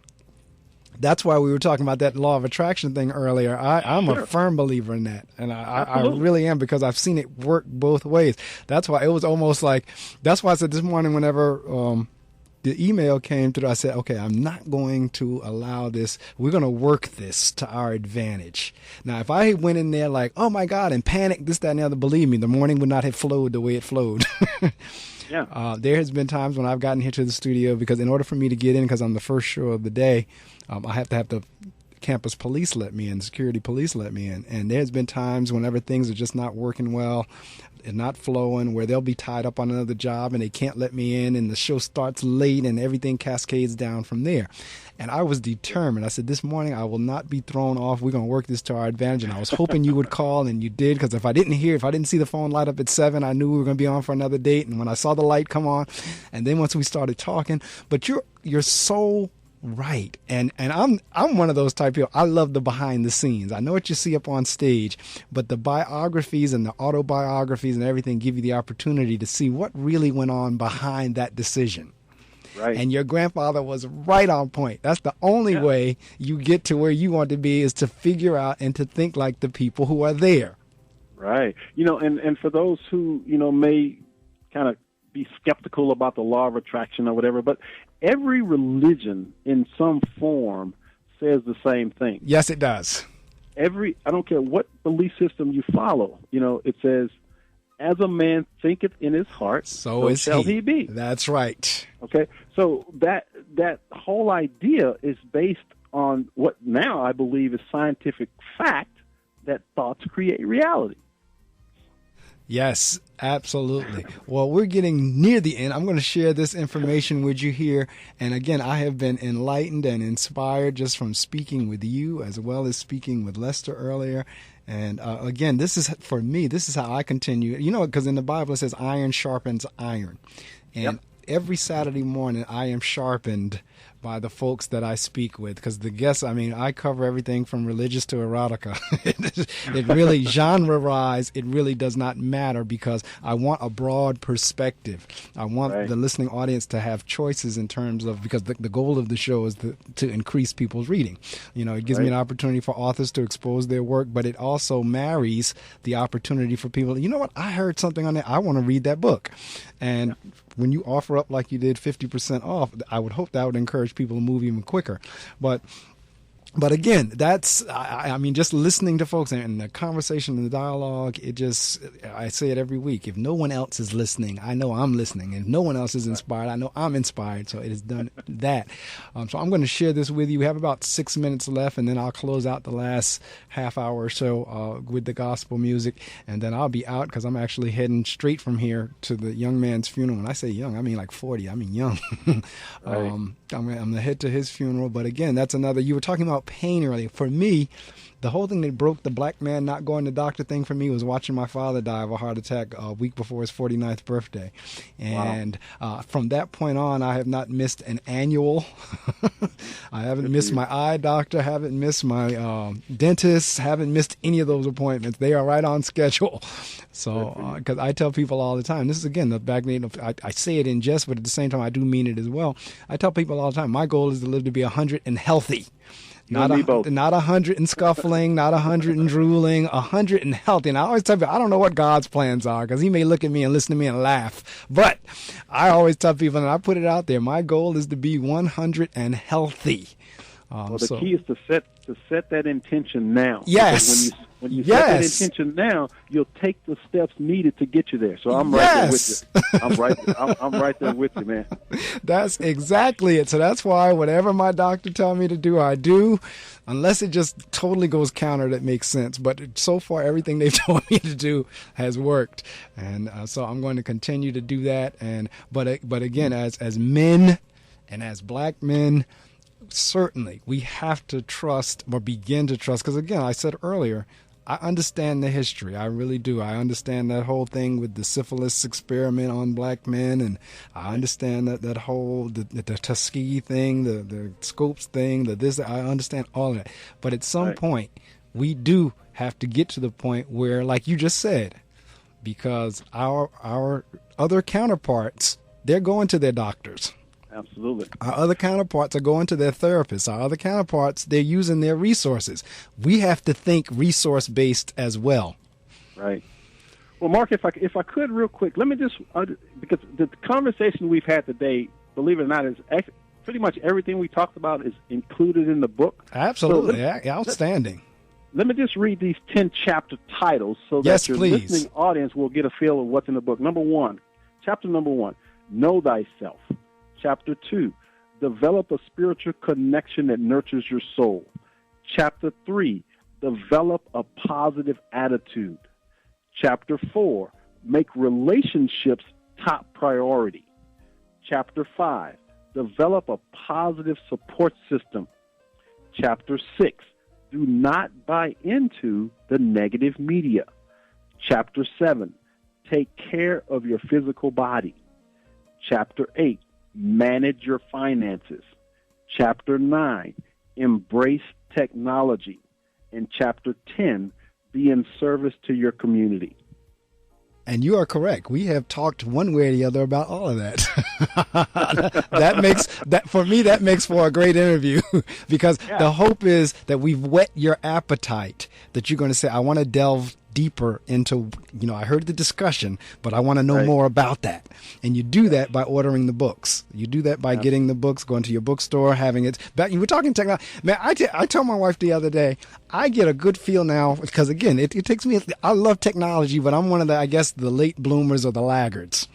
That's why we were talking about that law of attraction thing earlier. I'm a firm believer in that. And I really am, because I've seen it work both ways. That's why it was almost like, that's why I said this morning whenever the email came through, I said, okay, I'm not going to allow this. We're going to work this to our advantage. Now, if I went in there like, oh my God, and panicked, this, that, and the other, believe me, the morning would not have flowed the way it flowed. Yeah. There has been times when I've gotten here to the studio, because in order for me to get in, because I'm the first show of the day, I have to have the campus police let me in, security police let me in. And there's been times whenever things are just not working well and not flowing, where they'll be tied up on another job and they can't let me in, and the show starts late and everything cascades down from there. And I was determined. I said, this morning I will not be thrown off. We're going to work this to our advantage. And I was hoping you would call, and you did, because if I didn't see the phone light up at 7, I knew we were going to be on for another date. And when I saw the light come on, and then once we started talking, but you're so right. And I'm one of those type of people. I love the behind the scenes. I know what you see up on stage, but the biographies and the autobiographies and everything give you the opportunity to see what really went on behind that decision. Right. And your grandfather was right on point. That's the only way you get to where you want to be, is to figure out and to think like the people who are there. Right. And for those who, may kind of be skeptical about the law of attraction or whatever, but every religion in some form says the same thing. Yes, it does. I don't care what belief system you follow, it says, as a man thinketh in his heart, so shall he be. That's right. Okay, so that whole idea is based on what now I believe is scientific fact, that thoughts create reality. Yes, absolutely. Well, we're getting near the end. I'm going to share this information with you here. And again, I have been enlightened and inspired just from speaking with you as well as speaking with Lester earlier. And again, this is, for me, this is how I continue. You know, because in the Bible it says iron sharpens iron. And every Saturday morning I am sharpened by the folks that I speak with, because the guests, I mean, I cover everything from religious to erotica. It really, genre-wise, it really does not matter, because I want a broad perspective. I want the listening audience to have choices in terms of, because the goal of the show is to increase people's reading. You know, it gives me an opportunity for authors to expose their work, but it also marries the opportunity for people, you know what, I heard something on there, I want to read that book. And when you offer up like you did 50% off, I would hope that would encourage people to move even quicker. But again, that's, I mean, just listening to folks and the conversation and the dialogue, it just, I say it every week. If no one else is listening, I know I'm listening. And if no one else is inspired, I know I'm inspired. So it has done that. So I'm going to share this with you. We have about 6 minutes left, and then I'll close out the last half hour or so with the gospel music. And then I'll be out, because I'm actually heading straight from here to the young man's funeral. When I say young, I mean like 40. I mean young. I'm going to head to his funeral. But again, that's another, you were talking about pain earlier. For me, the whole thing that broke the black man not going to doctor thing for me was watching my father die of a heart attack a week before his 49th birthday. And from that point on, I have not missed an annual. I haven't missed my eye doctor, haven't missed my dentist, haven't missed any of those appointments. They are right on schedule. So, because I tell people all the time, this is again the back, I say it in jest, but at the same time I do mean it as well. I tell people all the time, my goal is to live to be 100 and healthy. Not 100 and scuffling, not 100 and drooling, 100 and healthy. And I always tell people, I don't know what God's plans are, because he may look at me and listen to me and laugh. But I always tell people, and I put it out there, my goal is to be 100 and healthy. Well, the key is to set that intention now. Yes. When you set that intention now, you'll take the steps needed to get you there. So I'm right there with you. I'm right there with you, man. That's exactly it. So that's why whatever my doctor tells me to do, I do, unless it just totally goes counter that makes sense. But so far, everything they've told me to do has worked, and so I'm going to continue to do that. And but again, as men and as black men, certainly we have to trust, or begin to trust, because again, I said earlier, I understand the history. I really do. I understand that whole thing with the syphilis experiment on black men, and I understand that whole the Tuskegee thing, the Scopes thing, this. I understand all of that. But at some point, we do have to get to the point where, like you just said, because our other counterparts, they're going to their doctors. Absolutely. Our other counterparts are going to their therapists. Our other counterparts, they're using their resources. We have to think resource-based as well. Right. Well, Mark, if I could real quick, let me just, because the conversation we've had today, believe it or not, is pretty much everything we talked about is included in the book. Absolutely. Outstanding. Let me just read these 10 chapter titles so that your listening audience will get a feel of what's in the book. Chapter number 1, Know Thyself. Chapter 2, Develop a Spiritual Connection that Nurtures Your Soul. Chapter 3, Develop a Positive Attitude. Chapter 4, Make Relationships Top Priority. Chapter 5, Develop a Positive Support System. Chapter 6, Do Not Buy Into the Negative Media. Chapter 7, Take Care of Your Physical Body. Chapter 8, Manage Your Finances. Chapter 9, Embrace Technology. And Chapter 10, Be in Service to Your Community. And you are correct. We have talked one way or the other about all of that. That makes for a great interview, because the hope is that we've whet your appetite, that you're going to say, I want to delve deeper into, I heard the discussion, but I want to know more about that. And you do that by ordering the books. You do that by getting the books, going to your bookstore, having it back. We're talking technology. Man, I told my wife the other day, I get a good feel now, because again, it takes me, I love technology, but I'm one of the, I guess, the late bloomers or the laggards.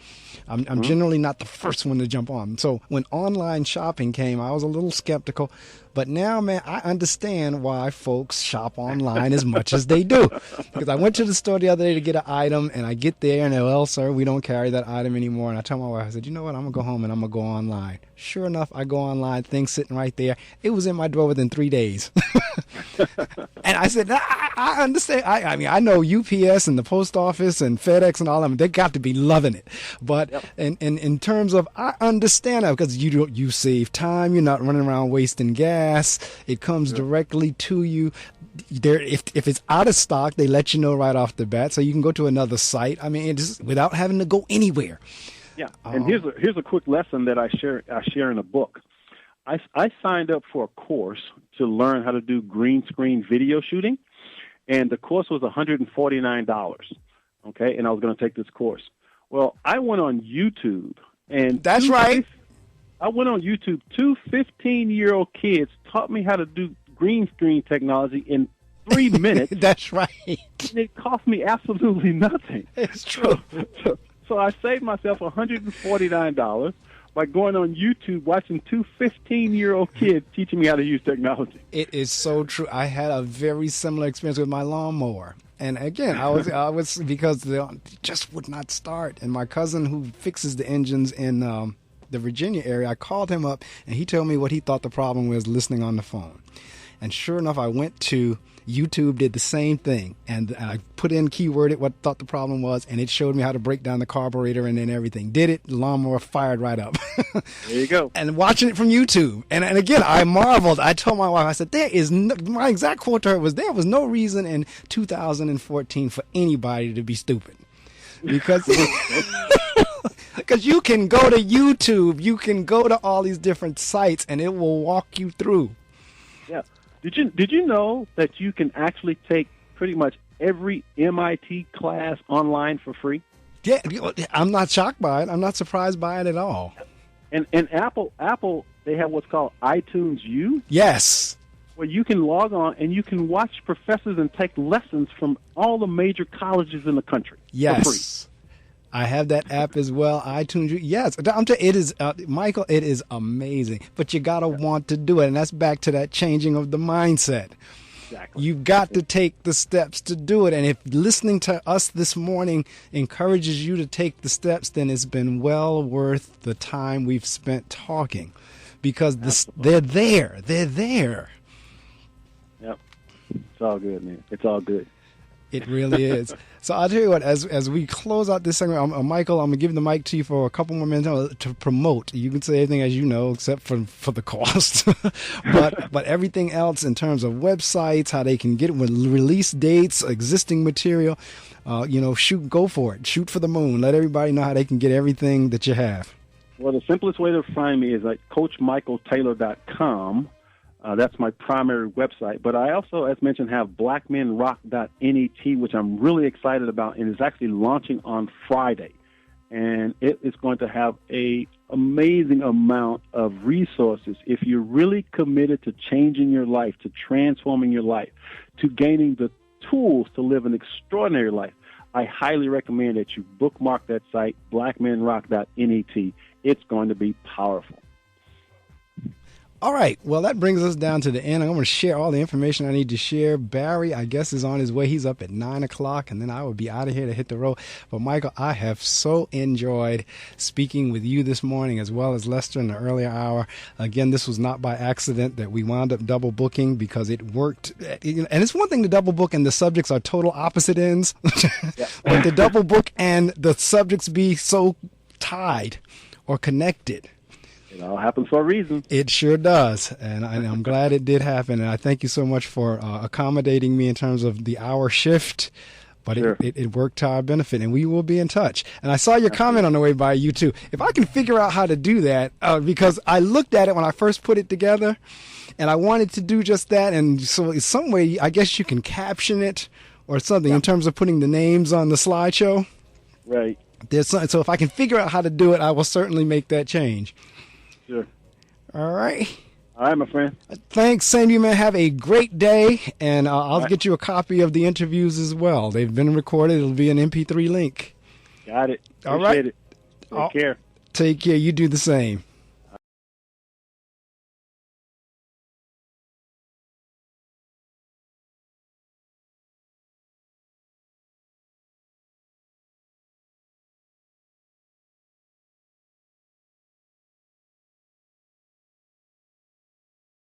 I'm generally not the first one to jump on. So when online shopping came, I was a little skeptical. But now, man, I understand why folks shop online as much as they do. Because I went to the store the other day to get an item, and I get there, and they're, well, sir, we don't carry that item anymore. And I tell my wife, I said, you know what, I'm going to go home and I'm going to go online. Sure enough, I go online, thing sitting right there. It was in my drawer within 3 days. And I said, I understand. I mean, I know UPS and the post office and FedEx and all of them, they got to be loving it. But in terms of, I understand that because you save time. You're not running around wasting gas. It comes directly to you. There, if it's out of stock, they let you know right off the bat, so you can go to another site. I mean, it's without having to go anywhere. Yeah, and here's a quick lesson that I share in a book. I signed up for a course to learn how to do green screen video shooting, and the course was $149. Okay, and I was going to take this course. Well, I went on YouTube, and that's right. I went on YouTube. 2 15-year-old kids taught me how to do green screen technology in 3 minutes. That's right. And it cost me absolutely nothing. It's true. So I saved myself $149 by going on YouTube, watching 2 15-year-old kids teaching me how to use technology. It is so true. I had a very similar experience with my lawnmower. And again, I was because they just would not start. And my cousin who fixes the engines in the Virginia area, I called him up, and he told me what he thought the problem was listening on the phone. And sure enough, I went to YouTube, did the same thing, and I put in keyworded what thought the problem was, and it showed me how to break down the carburetor and then everything. Did it, the lawnmower fired right up. There you go. And watching it from YouTube. And again, I marveled. I told my wife, I said, my exact quote to her was, there was no reason in 2014 for anybody to be stupid. Because you can go to YouTube, you can go to all these different sites, and it will walk you through. Yeah. Did you know that you can actually take pretty much every MIT class online for free? Yeah, I'm not shocked by it. I'm not surprised by it at all. And Apple, they have what's called iTunes U. Yes. Where you can log on and you can watch professors and take lessons from all the major colleges in the country. Yes. For free. I have that app as well, iTunes. Yes, it is, Michael, it is amazing. But you got to want to do it, and that's back to that changing of the mindset. Exactly. You've got to take the steps to do it, and if listening to us this morning encourages you to take the steps, then it's been well worth the time we've spent talking, because they're there. They're there. Yep. It's all good, man. It's all good. It really is. So I'll tell you what, as we close out this segment, Michael, I'm going to give the mic to you for a couple more minutes to promote. You can say anything as you know, except for the cost. but everything else in terms of websites, how they can get it with release dates, existing material, go for it. Shoot for the moon. Let everybody know how they can get everything that you have. Well, the simplest way to find me is at CoachMichaelTaylor.com. That's my primary website. But I also, as mentioned, have blackmenrock.net, which I'm really excited about, and is actually launching on Friday. And it is going to have an amazing amount of resources if you're really committed to changing your life, to transforming your life, to gaining the tools to live an extraordinary life. I highly recommend that you bookmark that site, blackmenrock.net. It's going to be powerful. All right. Well, that brings us down to the end. I'm going to share all the information I need to share. Barry, I guess, is on his way. He's up at 9 o'clock, and then I will be out of here to hit the road. But, Michael, I have so enjoyed speaking with you this morning, as well as Lester in the earlier hour. Again, this was not by accident that we wound up double booking, because it worked. And it's one thing to double book and the subjects are total opposite ends. But the double book and the subjects be so tied or connected. It all happens for a reason. It sure does, and I'm glad it did happen. And I thank you so much for accommodating me in terms of the hour shift. But sure. it worked to our benefit, and we will be in touch. And I saw your comment on the way by, you too. If I can figure out how to do that, because I looked at it when I first put it together, and I wanted to do just that. And so in some way, I guess you can caption it or something in terms of putting the names on the slideshow. Right. So if I can figure out how to do it, I will certainly make that change. Sure. All right. All right, my friend. Thanks. Same to you, man. Have a great day, and I'll get you a copy of the interviews as well. They've been recorded. It'll be an MP3 link. Got it. All right. Appreciate it. Take care. Take care. You do the same.